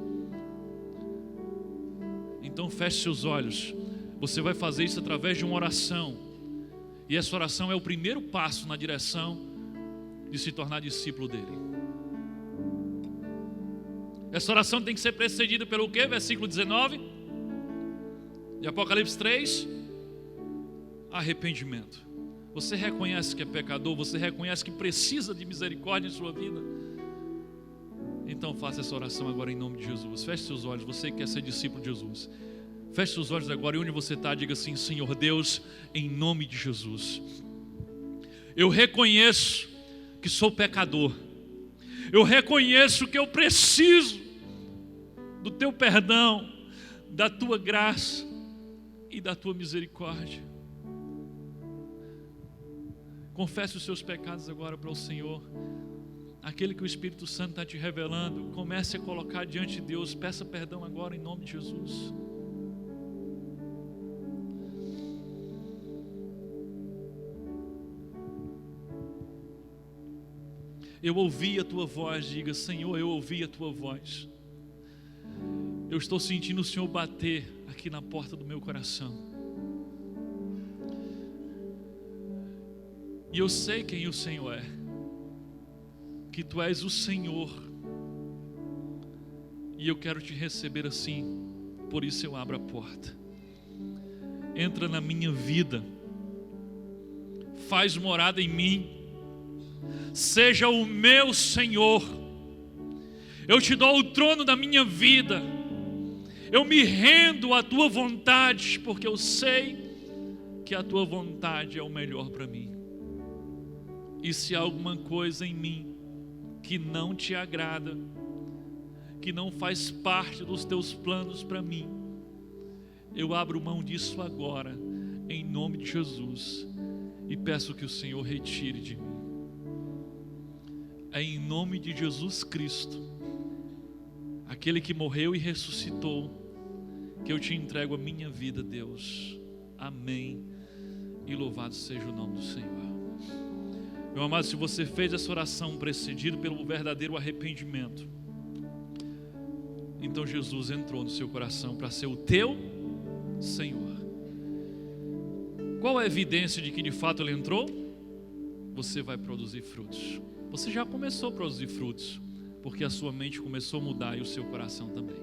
então feche seus olhos. Você vai fazer isso através de uma oração. E essa oração é o primeiro passo na direção de se tornar discípulo dele. Essa oração tem que ser precedida pelo quê? Versículo 19 de Apocalipse 3: arrependimento. Você reconhece que é pecador, você reconhece que precisa de misericórdia em sua vida. Então faça essa oração agora em nome de Jesus. Feche seus olhos, você que quer ser discípulo de Jesus. Feche seus olhos agora e onde você está, diga assim: Senhor Deus, em nome de Jesus, eu reconheço que sou pecador. Eu reconheço que eu preciso do teu perdão, da tua graça e da tua misericórdia. Confesse os seus pecados agora para o Senhor. Aquele que o Espírito Santo está te revelando, comece a colocar diante de Deus. Peça perdão agora em nome de Jesus. Eu ouvi a tua voz. Diga: Senhor, eu ouvi a tua voz. Eu estou sentindo o Senhor bater aqui na porta do meu coração. E eu sei quem o Senhor é, que tu és o Senhor, e eu quero te receber assim. Por isso eu abro a porta. Entra na minha vida, faz morada em mim, seja o meu Senhor. Eu te dou o trono da minha vida, eu me rendo à tua vontade, porque eu sei que a tua vontade é o melhor para mim. E se há alguma coisa em mim que não te agrada, que não faz parte dos teus planos para mim, eu abro mão disso agora, em nome de Jesus, e peço que o Senhor retire de mim. É em nome de Jesus Cristo, aquele que morreu e ressuscitou, que eu te entrego a minha vida, Deus. Amém. E louvado seja o nome do Senhor. Meu amado, se você fez essa oração precedido pelo verdadeiro arrependimento, então Jesus entrou no seu coração para ser o teu Senhor. Qual a evidência de que de fato Ele entrou? Você vai produzir frutos. Você já começou a produzir frutos, porque a sua mente começou a mudar e o seu coração também.